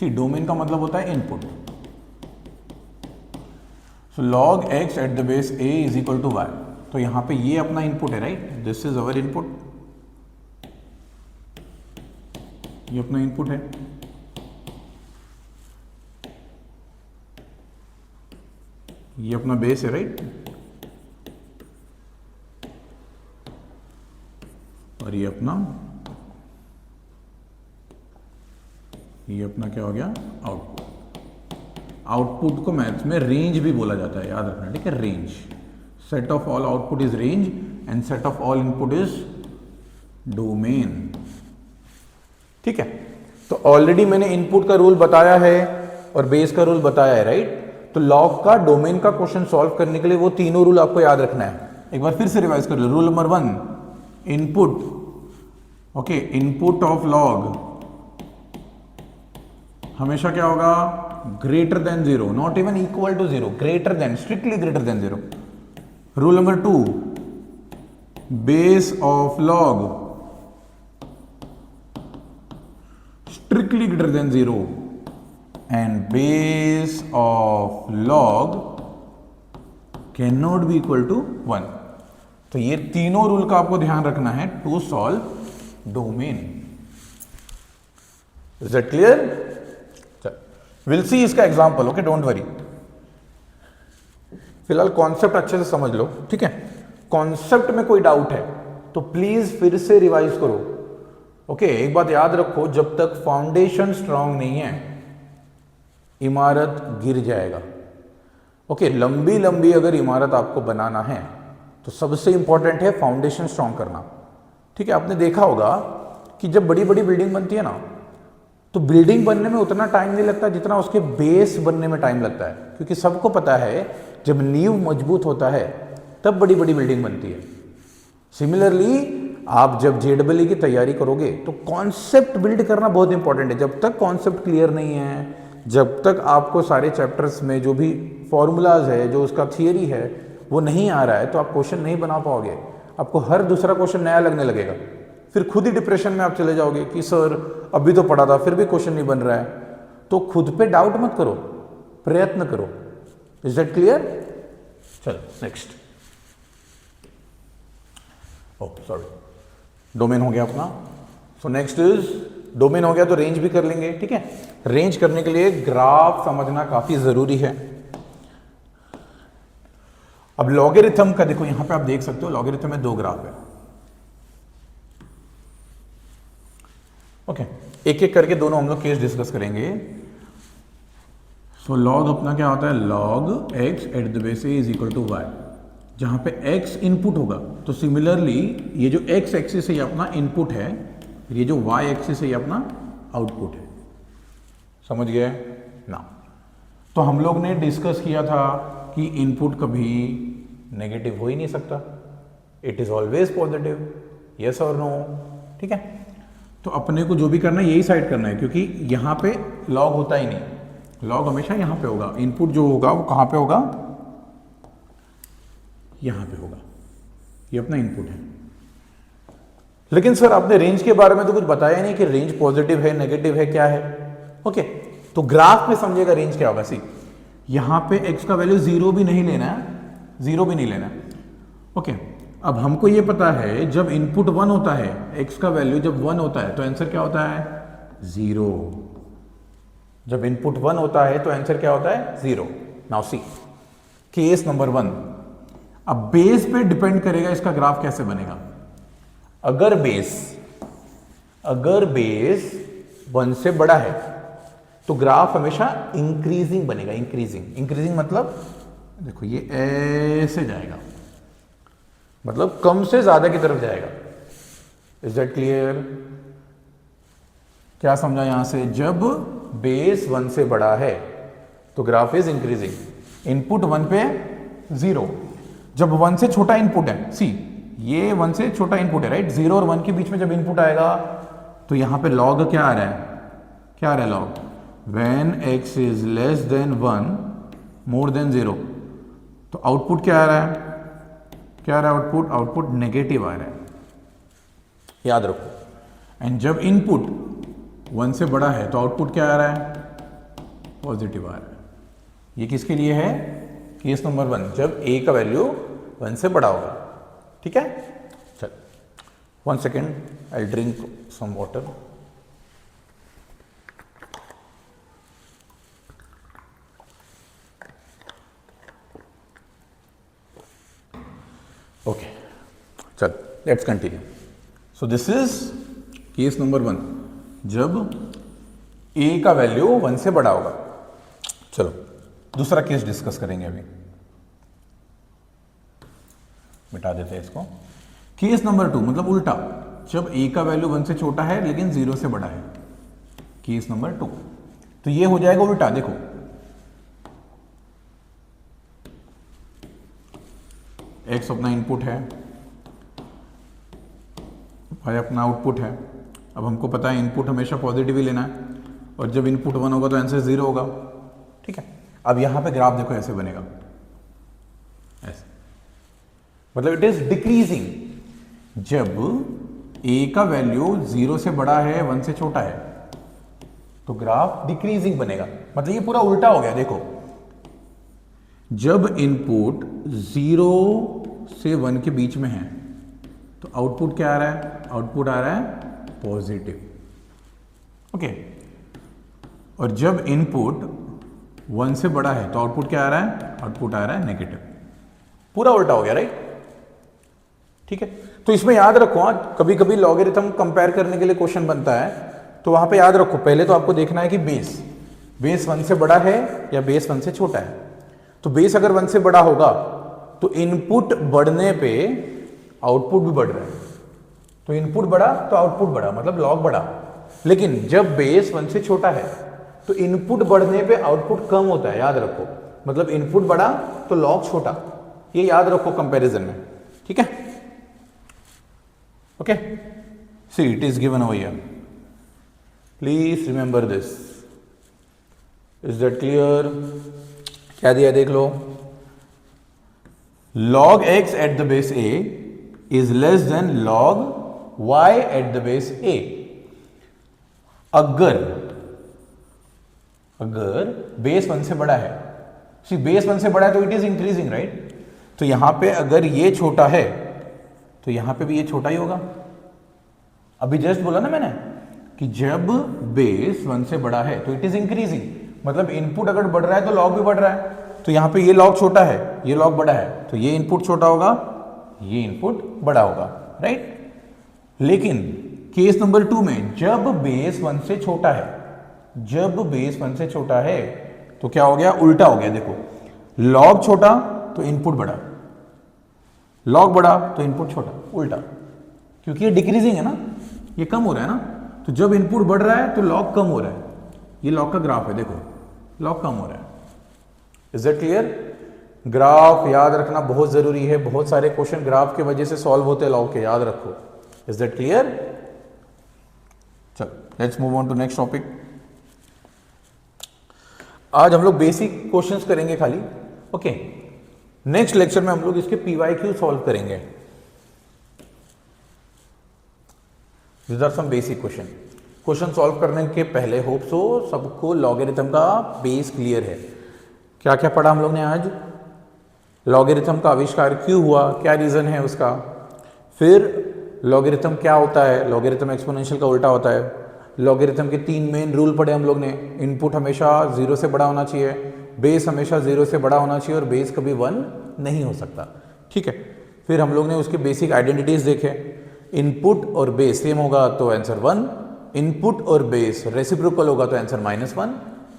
सी, डोमेन का मतलब होता है input. So log x at the base a is equal to y. तो यहां पे ये अपना इनपुट है, right? This is our input. ये अपना इनपुट है, ये अपना बेस है, राइट, और ये अपना क्या हो गया, आउटपुट। आउटपुट को मैथ्स में रेंज भी बोला जाता है, याद रखना, ठीक है, range. Set of all output is range and set of all input is domain, ठीक है। तो ऑलरेडी मैंने इनपुट का रूल बताया है और बेस का रूल बताया है, राइट। तो लॉग का डोमेन का क्वेश्चन सॉल्व करने के लिए वो तीनों रूल आपको याद रखना है। एक बार फिर से रिवाइज कर लो। Rule number 1, input, okay, input of log हमेशा क्या होगा, greater than 0, not even equal to 0, greater than, strictly greater than 0। Rule number 2, base of log strictly greater than 0 and base of log cannot be equal to 1। तो ये तीनों rule का आपको ध्यान रखना है to solve domain. Is that clear? Will see इसका example, okay, don't worry. फिलहाल कॉन्सेप्ट अच्छे से समझ लो, ठीक है। कॉन्सेप्ट में कोई डाउट है तो प्लीज फिर से रिवाइज करो, ओके। एक बात याद रखो, जब तक फाउंडेशन स्ट्रांग नहीं है इमारत गिर जाएगा, ओके। लंबी लंबी अगर इमारत आपको बनाना है तो सबसे इंपॉर्टेंट है फाउंडेशन स्ट्रांग करना, ठीक है। आपने देखा होगा कि जब बड़ी बड़ी बिल्डिंग बनती है ना, तो बिल्डिंग बनने में उतना टाइम नहीं लगता जितना उसके बेस बनने में टाइम लगता है, क्योंकि सबको पता है जब नींव मजबूत होता है तब बड़ी बड़ी बिल्डिंग बनती है। सिमिलरली आप जब JEE की तैयारी करोगे तो कॉन्सेप्ट बिल्ड करना बहुत इंपॉर्टेंट है। जब तक कॉन्सेप्ट क्लियर नहीं है, जब तक आपको सारे चैप्टर्स में जो भी फॉर्मूलाज है, जो उसका थियरी है, वो नहीं आ रहा है, तो आप क्वेश्चन नहीं बना पाओगे। आपको हर दूसरा क्वेश्चन नया लगने लगेगा, फिर खुद ही डिप्रेशन में आप चले जाओगे कि सर अभी तो पढ़ा था फिर भी क्वेश्चन नहीं बन रहा है। तो खुद पे डाउट मत करो, प्रयत्न करो। Is that clear? चलो नेक्स्ट। ओह सॉरी, डोमेन हो गया अपना। सो नेक्स्ट इज, डोमेन हो गया तो रेंज भी कर लेंगे, ठीक है। रेंज करने के लिए ग्राफ समझना काफी जरूरी है। अब लॉगरिथम का देखो, यहां पे आप देख सकते हो लॉगरिथम में 2 ग्राफ है, ओके। एक एक करके दोनों हम लोग केस डिस्कस करेंगे। सो लॉग अपना क्या होता है, log x at the base is equal to y, जहां पे x इनपुट होगा। तो सिमिलरली ये जो x एक्सिस है ये अपना इनपुट है, ये जो y एक्सिस है ये अपना आउटपुट है। समझ गए ना? तो हम लोग ने डिस्कस किया था कि इनपुट कभी नेगेटिव हो ही नहीं सकता, it is always positive, yes और नो, ठीक है। तो अपने को जो भी करना है यही साइड करना है, क्योंकि यहां पे लॉग होता ही नहीं, लॉग हमेशा यहां पे होगा। इनपुट जो होगा वो कहां पे होगा, यहां पे होगा, ये अपना इनपुट है। लेकिन सर आपने रेंज के बारे में तो कुछ बताया नहीं कि रेंज पॉजिटिव है, नेगेटिव है, क्या है, ओके। तो ग्राफ में समझिएगा रेंज क्या होगा। सी यहां पे x का वैल्यू 0 भी नहीं लेना है, 0 भी नहीं लेना है, ओके। अब हमको ये पता है जब इनपुट 1 होता है, x का वैल्यू जब 1 होता है तो आंसर क्या होता है, 0। जब इनपुट 1 होता है तो आंसर क्या होता है, 0। Now see case number 1। अब बेस पे डिपेंड करेगा इसका ग्राफ कैसे बनेगा। अगर बेस 1 से बड़ा है तो ग्राफ हमेशा इंक्रीजिंग बनेगा। इंक्रीजिंग मतलब देखो ये ऐसे जाएगा, मतलब कम से ज्यादा की तरफ जाएगा। Is that clear? क्या समझा यहां से? जब बेस 1 से बड़ा है तो ग्राफ इज इंक्रीजिंग। इनपुट 1 पे 0, जब 1 से छोटा इनपुट है, सी ये 1 से छोटा इनपुट है, राइट। 0 और 1 के बीच में जब इनपुट आएगा तो यहां पे लॉग क्या आ रहा है, क्या आ रहा है log, when x is less than 1 more than 0। तो आउटपुट क्या आ रहा है, क्या आ रहा है आउटपुट नेगेटिव आ रहा है, याद रखो। एंड जब इनपुट 1 से बड़ा है तो आउटपुट क्या आ रहा है, पॉजिटिव आ रहा है। ये किसके लिए है, केस नंबर 1, जब a का वैल्यू 1 से बड़ा होगा, ठीक है। चल 1 second, I drink some water. चल let's continue. So this is case number 1, जब a का वैल्यू 1 से बड़ा होगा. चलो दूसरा केस डिस्कस करेंगे अभी. मिटा देते हैं इसको. केस नंबर 2 मतलब उल्टा, जब a का वैल्यू 1 से छोटा है लेकिन 0 से बड़ा है. केस नंबर 2, तो ये हो जाएगा उल्टा. देखो x अपना इनपुट है, y अपना आउटपुट है. अब हमको पता है इनपुट हमेशा पॉजिटिव ही लेना है, और जब इनपुट 1 होगा तो आंसर 0 होगा. ठीक है. अब यहां पे ग्राफ देखो ऐसे बनेगा, ऐसे, मतलब इट इज डिक्रीजिंग. जब a का वैल्यू 0 से बड़ा है 1 से छोटा है तो ग्राफ डिक्रीजिंग बनेगा. मतलब ये पूरा उल्टा हो गया. देखो जब इनपुट 0 से 1 के बीच में है तो आउटपुट क्या आ रहा है? आउटपुट आ रहा है पॉजिटिव. ओके. और जब इनपुट 1 से बड़ा है तो आउटपुट क्या आ रहा है? आउटपुट आ रहा है नेगेटिव. पूरा उल्टा हो गया, राइट? ठीक है. तो इसमें याद रखो, कभी कभी लॉगरिथम कंपेयर करने के लिए क्वेश्चन बनता है, तो वहां पे याद रखो पहले तो आपको देखना है कि बेस 1 से बड़ा है या बेस 1 से छोटा है. तो बेस अगर 1 से बड़ा होगा तो इनपुट बढ़ने पे आउटपुट भी बढ़ रहा है, तो इनपुट बढ़ा तो आउटपुट बढ़ा, मतलब लॉग बढ़ा. लेकिन जब बेस 1 से छोटा है तो इनपुट बढ़ने पे आउटपुट कम होता है. याद रखो, मतलब इनपुट बढ़ा तो लॉग छोटा. ये याद रखो कंपैरिजन में. ठीक है. Okay. See it is given over here. Please remember this. Is that clear? क्या दिया देख लो. log x eight the base a is less than log y eight the base a. अगर बेस 1 से बड़ा है, सी बेस 1 से बड़ा है तो इट इज इंक्रीजिंग, राइट? तो यहां पे अगर ये छोटा है तो यहां पे भी ये छोटा ही होगा. अभी जस्ट बोला ना मैंने कि जब बेस 1 से बड़ा है तो इट इज इंक्रीजिंग, मतलब इनपुट अगर बढ़ रहा है तो लॉग भी बढ़ रहा है. तो यहां पे ये लॉग छोटा है, ये लॉग बड़ा है, तो ये इनपुट छोटा होगा, ये इनपुट बड़ा होगा, राइट? लेकिन केस नंबर 2 में जब बेस 1 से छोटा है, जब बेस 1 से छोटा है तो क्या हो गया? उल्टा हो गया. देखो लॉग छोटा तो इनपुट बड़ा, लॉग बड़ा तो इनपुट छोटा, उल्टा. क्योंकि ये डिक्रीजिंग है ना, ये कम हो रहा है ना. तो जब इनपुट बढ़ रहा है तो लॉग कम हो रहा है. ये लॉग का ग्राफ है, देखो लॉग कम हो रहा है. Is that clear? ग्राफ याद रखना बहुत जरूरी है. बहुत सारे क्वेश्चन ग्राफ के वजह से सॉल्व होते हैं लॉग के, याद रखो. Is that clear? चलो let's move on to next topic. आज हम लोग बेसिक क्वेश्चंस करेंगे खाली. ओके. नेक्स्ट लेक्चर में हम लोग इसके PYQ सॉल्व करेंगे. These are some basic question. Question solve करने के पहले होप सो सबको लॉगरिथम का बेस क्लियर है. क्या क्या पढ़ा हम लोग ने आज? लॉगरिथम का आविष्कार क्यों हुआ, क्या रीजन है उसका, फिर लॉगरिथम क्या होता है, लॉगरिथम एक्सपोनेंशियल का उल्टा होता है, लॉगरिथम के 3 मेन रूल पढ़े हम लोग ने. इनपुट हमेशा 0 से बड़ा होना चाहिए, बेस हमेशा 0 से बड़ा होना चाहिए, और बेस कभी 1 नहीं हो सकता. ठीक है. फिर हम लोग ने उसके बेसिक आइडेंटिटीज देखे. इनपुट और बेस सेम होगा तो आंसर 1, इनपुट और बेस रेसिप्रोकल होगा तो आंसर -1.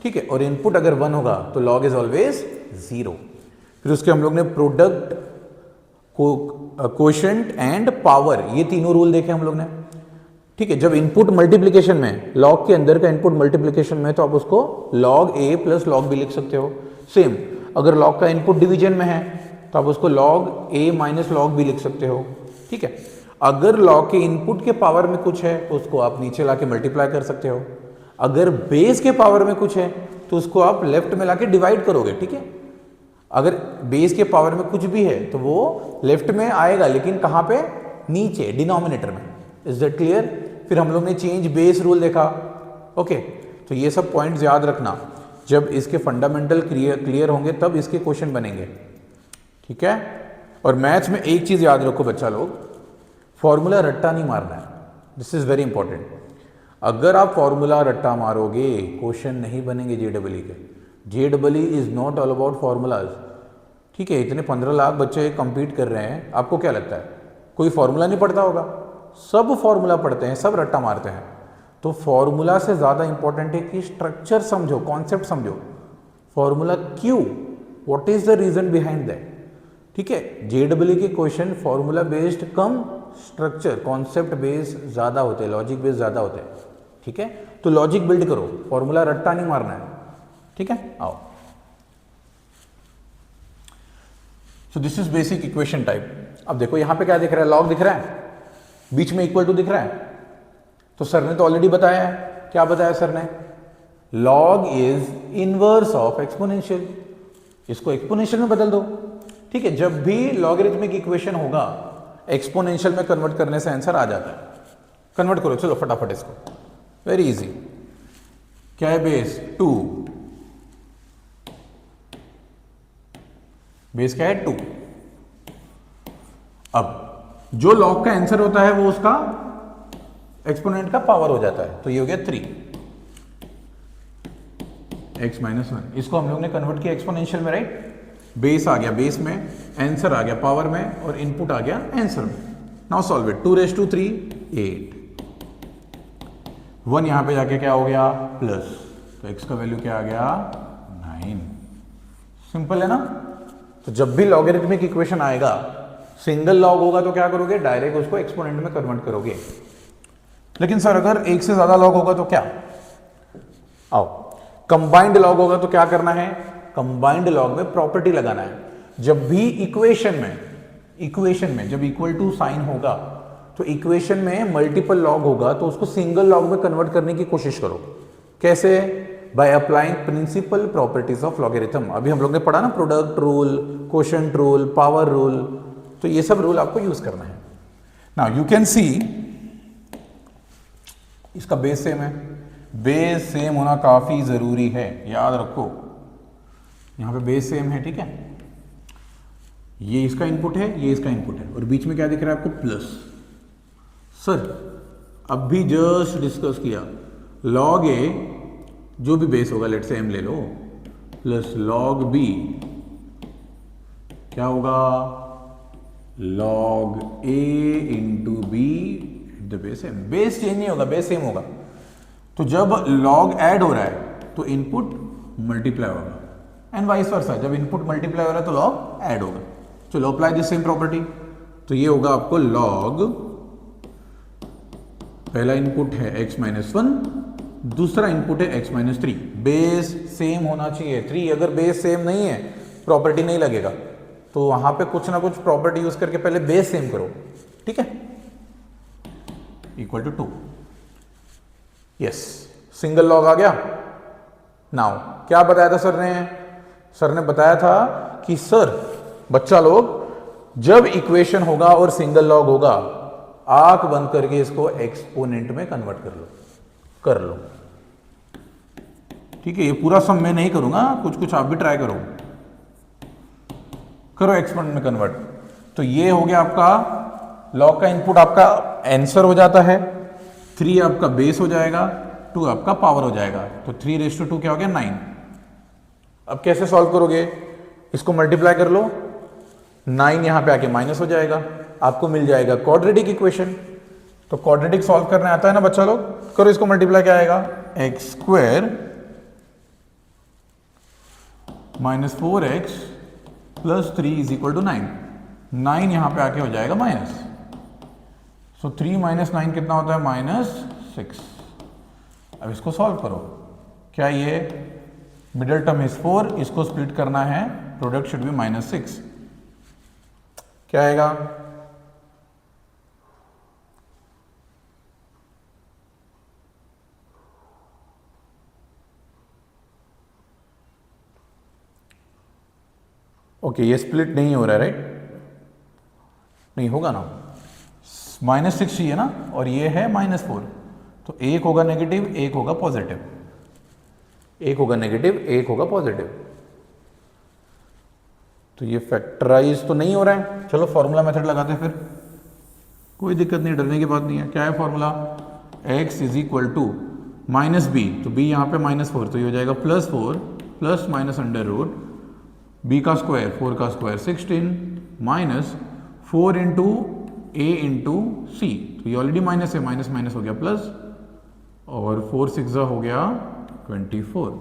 ठीक है. और इनपुट अगर 1 होगा तो लॉग इज ऑलवेज 0. फिर उसके हम लोग ने प्रोडक्ट, कोशेंट एंड पावर, ये तीनों रूल देखे हम लोग ने. ठीक है. जब इनपुट मल्टीप्लीकेशन में, लॉग के अंदर का इनपुट मल्टीप्लीकेशन में, तो आप उसको log a plus log b लिख सकते हो. सेम अगर लॉग का इनपुट डिवीजन में है तो आप उसको log a minus log b लिख सकते हो. ठीक है. अगर लॉग के इनपुट के पावर में कुछ है तो उसको आप नीचे लाके मल्टीप्लाई कर सकते हो. अगर बेस के पावर में कुछ है तो उसको आप लेफ्ट में लाके डिवाइड करोगे. ठीक है. अगर बेस के पावर में कुछ भी है तो वो लेफ्ट में आएगा, लेकिन कहां पे? नीचे, डिनोमिनेटर में. Is that clear? फिर हम लोग ने चेंज बेस रूल देखा. ओके. तो ये सब पॉइंट्स याद रखना. जब इसके फंडामेंटल क्लियर होंगे तब इसके क्वेश्चन बनेंगे. ठीक है. और मैथ्स में एक चीज याद रखो बच्चा लोग, फॉर्मूला रट्टा नहीं मारना है. This is very important. अगर आप फॉर्मूला रट्टा मारोगे क्वेश्चन नहीं बनेंगे JEE के. JEE is not all about formulas. ठीक है. इतने 15 लाख बच्चे कम्पीट कर रहे हैं, आपको क्या लगता है कोई फॉर्मूला नहीं पढ़ता होगा? सब फॉर्मूला पढ़ते हैं, सब रट्टा मारते हैं। तो फॉर्मूला से ज़्यादा इंपॉर्टेंट है कि स्ट्रक्चर समझो, कॉन्सेप्ट समझो। फॉर्मूला क्यों, what is the reason behind that. ठीक है, जेडब्ल्यू के क्वेश्चन फॉर्मूला बेस्ड कम, स्ट्रक्चर कॉन्सेप्ट बेस्ड ज़्यादा होते हैं, लॉजिक बेस्ड ज़्यादा होते हैं। ठीक है, तो लॉजिक बिल्ड करो, फॉर्मूला रट्टा नहीं मारना है। ठीक है, आओ। सो this is basic equation type. अब देखो यहां पे क्या दिख रहा है, लॉग दिख रहा है, बीच में इक्वल टू दिख रहा है। तो सर ने तो ऑलरेडी बताया है, क्या बताया सर ने? Log is inverse of exponential. इसको एक्सपोनेंशियल में बदल दो। ठीक है, जब भी लॉगरिथमिक इक्वेशन होगा एक्सपोनेंशियल में कन्वर्ट करने से आंसर आ जाता है। कन्वर्ट करो, चलो फटाफट इसको, वेरी इजी। क्या है बेस? 2। बेस क्या है? 2। अब जो लॉग का आंसर होता है वो उसका एक्सपोनेंट का पावर हो जाता है, तो ये हो गया 3 x माइनस 1। इसको हम लोग ने कन्वर्ट किया एक्सपोनेंशियल में, राइट? बेस आ गया बेस में, आंसर आ गया पावर में, और इनपुट आ गया आंसर में। Now solve it. 2 raised to 3 8, 1 यहां पे जाके क्या हो गया? प्लस, तो x का वैल्यू क्या आ गया? 9। सिंपल है ना? तो जब भी लॉगरिथमिक इक्वेशन आएगा, सिंगल लॉग होगा तो क्या करोगे? डायरेक्ट उसको एक्सपोनेंट में कन्वर्ट करोगे। लेकिन सर अगर एक से ज्यादा लॉग होगा तो क्या? आओ, कंबाइंड लॉग होगा तो क्या करना है? कंबाइंड लॉग में प्रॉपर्टी लगाना है। जब भी इक्वेशन में जब इक्वल टू साइन होगा तो इक्वेशन में मल्टीपल लॉग होगा तो उसको सिंगल लॉग में कन्वर्ट करने की कोशिश करो। कैसे? By applying principal properties of logarithm. अभी हम लोग ने पढ़ा ना, product rule, quotient rule, power rule. तो ये सब रूल आपको यूज करना है। नाउ यू कैन सी इसका बेस सेम है। बेस सेम होना काफी जरूरी है, याद रखो। यहां पे बेस सेम है, ठीक है? ये इसका इनपुट है, ये इसका इनपुट है, और बीच में क्या दिख रहा है आपको? प्लस। सर अब भी जस्ट डिस्कस किया, लॉग ए जो भी बेस होगा, लेट से m ले लो, प्लस लॉग बी क्या होगा? Log a into be the base m। Base change नहीं होगा, बेस सेम होगा। तो जब लॉग ऐड हो रहा है तो इनपुट मल्टीप्लाई होगा, एंड वाइस वर्सा। जब इनपुट मल्टीप्लाई हो रहा है तो लॉग ऐड होगा। चलो अप्लाई दिस सेम प्रॉपर्टी। तो ये होगा आपको लॉग, पहला इनपुट है x माइनस 1, दूसरा इनपुट है x माइनस 3। बेस सेम होना चाहिए। 3 अगर बेस सेम नहीं है प्रॉपर्टी नहीं लगेगा। तो वहां पे कुछ ना कुछ प्रॉपर्टी यूज करके पहले बेस सेम करो, ठीक है? Equal to 2। Yes, single log आ गया। नाउ क्या बताया था सर ने? सर ने बताया था कि सर बच्चा लोग, जब इक्वेशन होगा और सिंगल लॉग होगा, आंख बंद करके इसको एक्सपोनेंट में कन्वर्ट कर लो। ठीक है, ये पूरा सम मैं नहीं करूंगा, कुछ कुछ आप भी ट्राई करो एक्सपोनेंट में कन्वर्ट। तो ये हो गया आपका लॉग का इनपुट, आपका आंसर हो जाता है। 3 आपका बेस हो जाएगा, 2 आपका पावर हो जाएगा। तो 3 raised to 2 क्या हो गया? 9। अब कैसे सॉल्व करोगे? इसको मल्टीप्लाई कर लो, 9 यहां पे आके माइनस हो जाएगा, आपको मिल जाएगा क्वाड्रेटिक इक्वेशन। तो क्वाड्रेटिक सॉल्व करने आता है ना बच्चा लोग? करो इसको मल्टीप्लाई, क्या आएगा? X square minus 4x plus 3 is equal to 9। 9 यहां पे आके हो जाएगा माइनस। सो 3 माइनस 9 कितना होता है? -6। अब इसको सॉल्व करो। क्या ये मिडिल टर्म इज 4, इसको स्प्लिट करना है, प्रोडक्ट शुड बी -6। क्या आएगा? ओके, ये स्प्लिट नहीं हो रहा है, राइट? नहीं होगा ना, -6 चाहिए ना, और ये है -4। तो एक होगा नेगेटिव, एक होगा पॉजिटिव। एक होगा नेगेटिव, एक होगा पॉजिटिव। तो ये फैक्टराइज तो नहीं हो रहा है। चलो फॉर्मूला मेथड लगाते हैं फिर, कोई दिक्कत नहीं, डरने की बात नहीं है। क्या है formula? x is equal to minus बी, तो b यहाँ पे -4, तो ये हो जाएगा +4 plus minus under root b का स्क्वायर, 4 का square 16 minus 4 into a into C, तो ये ऑलरेडी माइनस है, माइनस माइनस हो गया प्लस, और 4 6 हो गया 24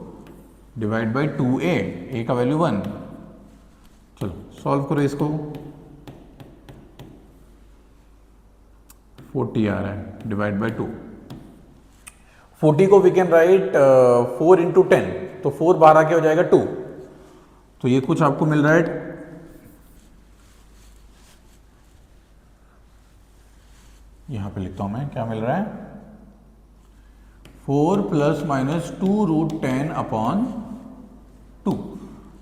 डिवाइड बाई 2a, a का वैल्यू 1। चलो सॉल्व करो इसको, 40 आ रहा है डिवाइड बाई 2। 40 को वी कैन राइट 4 इंटू 10, तो 4 बाहर आके हो जाएगा 2, तो ये कुछ आपको मिल रहा है, यहां पे लिखता हूं मैं क्या मिल रहा है, 4 प्लस माइनस 2 रूट 10 अपॉन 2।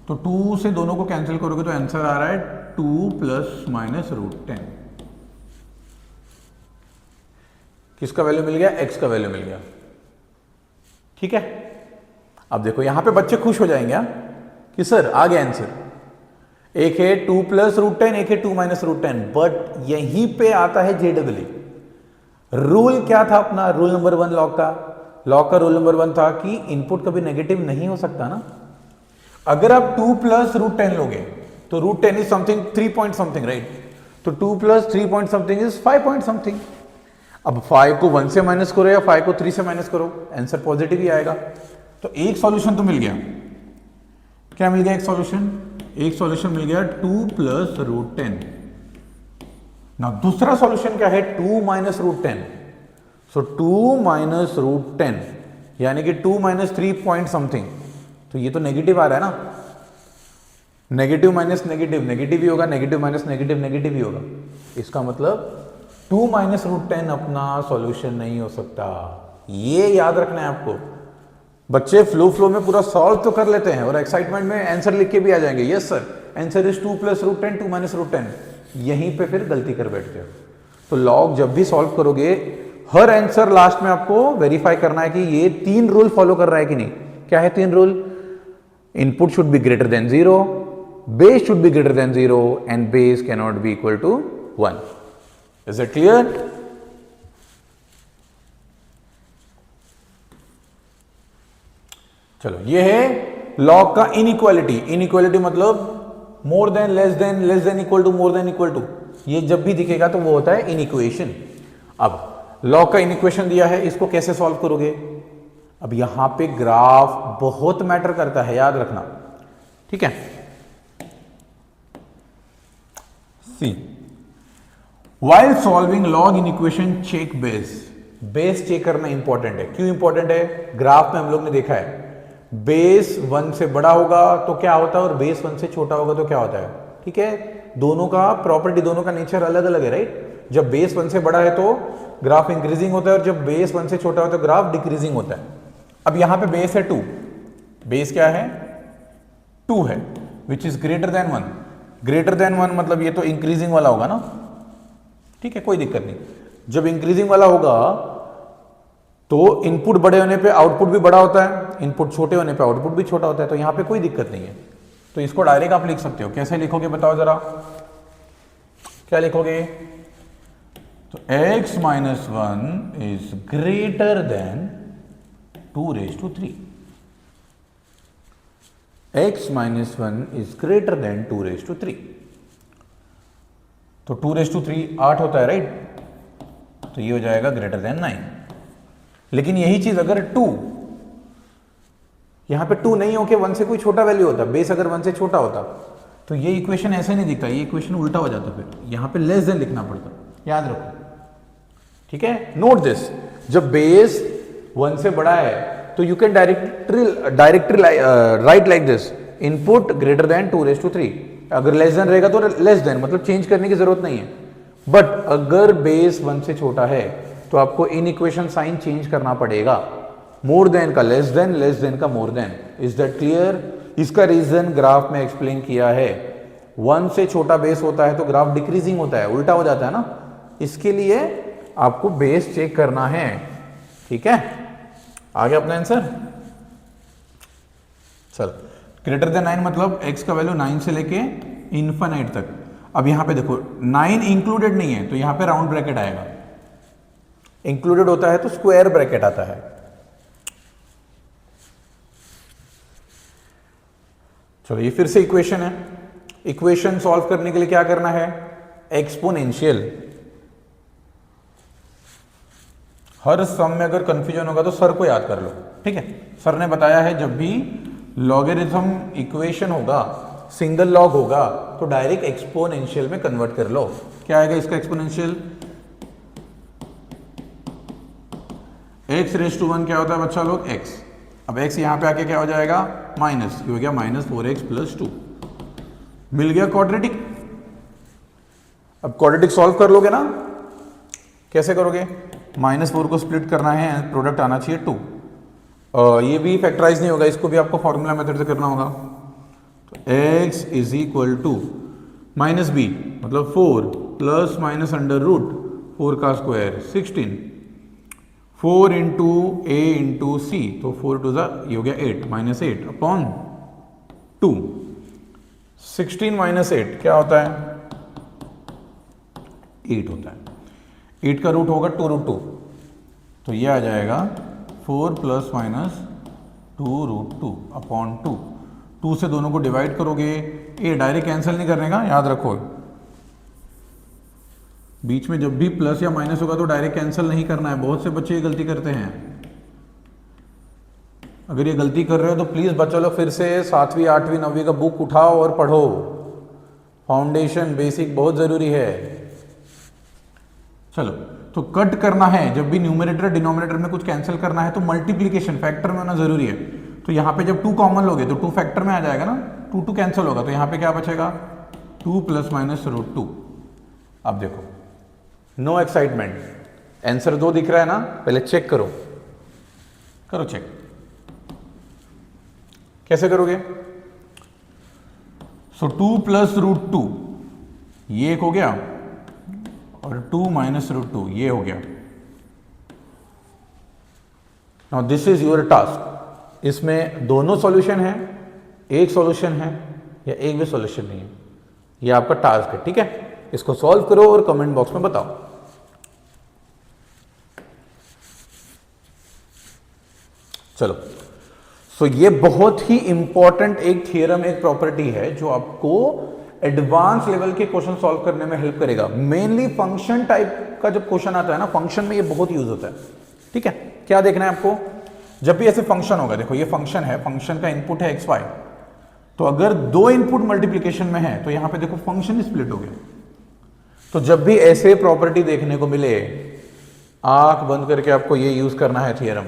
तो 2 से दोनों को कैंसिल करोगे तो आंसर आ रहा है 2 प्लस माइनस रूट 10। किसका वैल्यू मिल गया, x का वैल्यू मिल गया। ठीक है, अब देखो यहां पे बच्चे खुश हो जाएंगे कि सर आ गया आंसर, एक है 2 प्लस रूट 10, एक है 2 माइनस रूट 10, बट यहीं पे आता है JEE। रूल क्या था अपना, रूल नंबर 1 लॉ का रूल नंबर 1 था कि इनपुट कभी नेगेटिव नहीं हो सकता ना। अगर आप 2 प्लस रूट 10 लोगे तो root 10 is something 3 point something, right, तो 2 plus 3 point something is 5 point something. अब 5 को 1 से माइनस करो या 5 को 3 से माइनस करो, आंसर पॉजिटिव ही आएगा। तो एक सॉल्यूशन तो मिल गया, क्या मिल गया, एक सॉल्यूशन मिल गया 2 प्लस रूट 10। ना दूसरा सॉल्यूशन क्या है, 2 माइनस रूट 10। सो 2 माइनस रूट 10 यानी कि 2 माइनस 3 पॉइंट समथिंग, तो ये तो नेगेटिव आ रहा है ना, नेगेटिव माइनस नेगेटिव नेगेटिव ही होगा, नेगेटिव माइनस नेगेटिव नेगेटिव ही होगा। इसका मतलब 2 माइनस रूट 10 अपना सॉल्यूशन नहीं हो सकता, ये याद रखना है आपको। बच्चे फ्लो में पूरा सॉल्व तो कर लेते हैं और एक्साइटमेंट में आंसर लिख के भी आ जाएंगे, yes sir answer is 2 plus root 10 2 minus root 10, यहीं पे फिर गलती कर बैठते हो। तो लॉग जब भी सॉल्व करोगे हर आंसर लास्ट में आपको वेरीफाई करना है कि ये 3 रूल फॉलो कर रहा है कि नहीं। क्या है 3 rule, input should be greater than 0, base should be greater than 0 and base can not be equal to 1। Is it clear? चलो ये है लॉग का इनइक्वालिटी। इनइक्वालिटी मतलब more than less than equal to more than equal to, ये जब भी दिखेगा तो वो होता है इनइक्वेशन। अब लॉग का इनइक्वेशन दिया है, इसको कैसे सॉल्व करोगे। अब यहां पे ग्राफ बहुत मैटर करता है, याद रखना, ठीक है। See while solving log inequation check base check करना इंपॉर्टेंट है। क्यों इंपॉर्टेंट है, ग्राफ में हम लोग ने देखा है बेस 1 से बड़ा होगा तो क्या होता है और बेस 1 से छोटा होगा तो क्या होता है, ठीक है। दोनों का प्रॉपर्टी, दोनों का नेचर अलग अलग है, राइट। जब बेस 1 से बड़ा है तो ग्राफ इंक्रीजिंग होता है और जब बेस 1 से छोटा होता है तो ग्राफ डिक्रीजिंग होता है। अब यहां पे बेस है 2, बेस क्या है 2 है, which is greater then 1। Greater than 1 मतलब ये तो इंक्रीजिंग वाला होगा ना, ठीक है, कोई दिक्कत नहीं। जब इंक्रीजिंग वाला होगा तो इनपुट बड़े होने पे आउटपुट भी बड़ा होता है, इनपुट छोटे होने पे आउटपुट भी छोटा होता है, तो यहां पे कोई दिक्कत नहीं है। तो इसको डायरेक्ट आप लिख सकते हो। कैसे लिखोगे बताओ जरा, क्या लिखोगे, तो x minus 1 is greater than 2 raise to 3। x minus 1 is greater than 2 raise to 3। तो 2 रेज टू 3 8 होता है, राइट, तो ये हो जाएगा ग्रेटर देन 9। लेकिन यही चीज अगर 2, यहां पे 2 नहीं होके 1 से कोई छोटा वैल्यू होता, बेस अगर 1 से छोटा होता तो ये इक्वेशन ऐसे नहीं दिखता, ये इक्वेशन उल्टा हो जाता, फिर यहां पे लेस देन लिखना पड़ता, याद रखो, ठीक है। नोट दिस, जब बेस 1 से बड़ा है तो you can directly write like this, input greater than 2 raise to 3। अगर लेस देन रहेगा तो लेस देन, मतलब चेंज करने की जरूरत नहीं है। बट अगर बेस 1 से छोटा है तो आपको इन इक्वेशन साइन चेंज करना पड़ेगा, मोर देन का लेस देन का more than. Is that clear? इसका रीजन ग्राफ में एक्सप्लेन किया है। 1 से छोटा बेस होता है तो ग्राफ डिक्रीजिंग होता है, उल्टा हो जाता है ना, इसके लिए आपको बेस चेक करना है, ठीक है। आ गया अपना आंसर। चल, ग्रेटर देन 9 मतलब x का वैल्यू 9 से लेके इन्फिनिट तक। अब यहां पे देखो 9 इंक्लूडेड नहीं है तो यहां पे राउंड ब्रैकेट आएगा, इंक्लूडेड होता है तो स्क्वायर ब्रैकेट आता है। चलो ये फिर से इक्वेशन है, इक्वेशन सॉल्व करने के लिए क्या करना है, एक्सपोनेंशियल। हर सम में अगर कंफ्यूजन होगा तो सर को याद कर लो, ठीक है। सर ने बताया है जब भी लॉगरिथम इक्वेशन होगा, सिंगल लॉग होगा, तो डायरेक्ट एक्सपोनेंशियल में कन्वर्ट कर लो। क्या आएगा इसका एक्सपोनेंशियल? x⁻⁴ क्या होता है बच्चा लोग? x। अब x यहां पे आके क्या हो जाएगा? माइनस, हो गया -4x + 2। मिल गया क्वाड्रेटिक। अब क्वाड्रेटिक सॉल्व कर लोगे ना? कैसे करोगे? -4 को स्प्लिट करना है, प्रोडक्ट आना चाहिए 2। ये भी फैक्टराइज नहीं होगा, इसको भी आपको फॉर्मूला मेथड से करना होगा। तो x = -b मतलब 4 + -√4 का स्क्वायर 16, 4 × a × c, तो 4 टू ये हो गया 8, -8 अपॉन 2। 16 - 8 क्या होता है? 8 होता है। 8 का रूट होगा 2√2, तो ये आ जाएगा 4 ± 2√2 अपॉन 2। 2 से दोनों को डिवाइड करोगे, ये डायरेक्ट कैंसिल नहीं करने का, याद रखो। बीच में जब भी प्लस या माइनस होगा तो डायरेक्ट कैंसिल नहीं करना है। बहुत से बच्चे ये गलती करते हैं। अगर ये गलती कर रहे हो तो प्लीज बच्चों लोग फिर से 7वीं 8वीं 9वीं का बुक उठाओ और पढ़ो। फाउंडेशन बेसिक बहुत जरूरी है। चलो, तो कट करना है, जब भी न्यूमरेटर डिनोमिनेटर में कुछ कैंसिल करना है तो मल्टीप्लीकेशन फैक्टर में होना जरूरी है। तो यहाँ पे जब 2 कॉमन लोगे तो 2 फैक्टर में आ जाएगा ना, 2 कैंसिल होगा, तो यहाँ पे क्या बचेगा? 2 ± √2। अब देखो, नो एक्साइटमेंट, आंसर 2 दिख रहा है ना, पहले चेक करो। करो चेक, कैसे करोगे? सो 2 + √2 ये एक हो गया, और 2 - √2 ये हो गया। Now this is your task. इसमें दोनों सॉल्यूशन है, एक सॉल्यूशन है, या एक भी सॉल्यूशन नहीं है, ये आपका टास्क है, ठीक है। इसको सॉल्व करो और कमेंट बॉक्स में बताओ। चलो, सो ये बहुत ही इंपॉर्टेंट एक थियरम, एक प्रॉपर्टी है जो आपको एडवांस लेवल के क्वेश्चन सॉल्व करने में हेल्प करेगा। मेनली फंक्शन टाइप का जब क्वेश्चन आता है ना, फंक्शन में ये बहुत यूज होता है, ठीक है। क्या देखना है आपको? जब भी ऐसे फंक्शन होगा, देखो ये फंक्शन है, फंक्शन का इनपुट है xy, तो अगर 2 इनपुट मल्टीप्लीकेशन में है तो यहां पे देखो फंक्शन स्प्लिट हो गया। तो जब भी ऐसे प्रॉपर्टी देखने को मिले, आंख बंद करके आपको ये यूज करना है थियरम।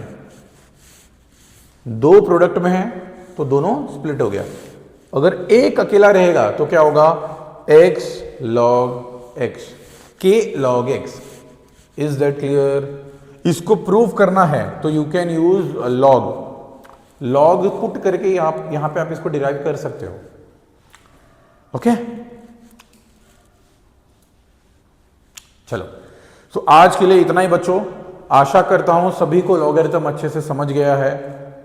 2 प्रोडक्ट में है तो दोनों स्प्लिट हो गया। अगर एक अकेला रहेगा तो क्या होगा? x log x, k log x। Is that clear? इसको प्रूव करना है तो you can use log put करके आप यहां पे आप इसको डिराइव कर सकते हो। ओके, चलो, तो आज के लिए इतना ही बच्चों। आशा करता हूं सभी को लॉगरिथम अच्छे से समझ गया है,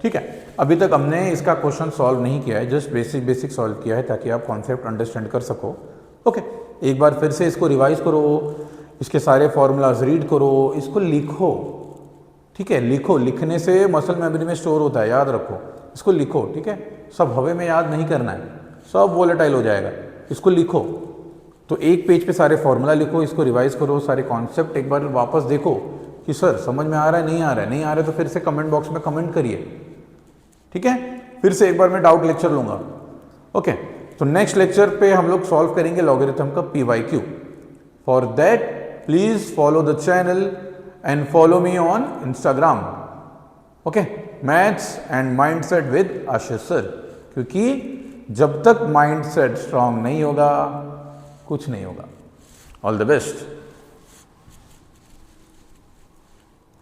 ठीक है। अभी तक हमने इसका क्वेश्चन सॉल्व नहीं किया है, जस्ट बेसिक सॉल्व किया है ताकि आप कॉन्सेप्ट अंडरस्टैंड कर सको। ओके, एक बार फिर से इसको रिवाइज करो, इसके सारे फॉर्मूलाज रीड करो, इसको लिखो, ठीक है। लिखो, लिखने से मसल मेमोरी में स्टोर होता है, याद रखो। इसको लिखो, ठीक है। सब हवा में याद नहीं करना है, सब वोलेटाइल हो जाएगा। इसको लिखो, तो एक पेज पे सारे फॉर्मूला लिखो, इसको रिवाइज करो, सारे कॉन्सेप्ट एक बार वापस देखो कि सर समझ में आ रहा है, नहीं आ रहा है। नहीं आ रहा है तो फिर से कमेंट बॉक्स में कमेंट करिए, ठीक है। फिर से एक बार मैं डाउट लेक्चर लूंगा। ओके, तो नेक्स्ट लेक्चर पे हम लोग सॉल्व करेंगे लॉगरिथम का PYQ। For that please follow the channel and follow me on Instagram. Okay, maths and mindset with Ashish sir, क्योंकि जब तक माइंडसेट स्ट्रांग नहीं होगा कुछ नहीं होगा। All the best.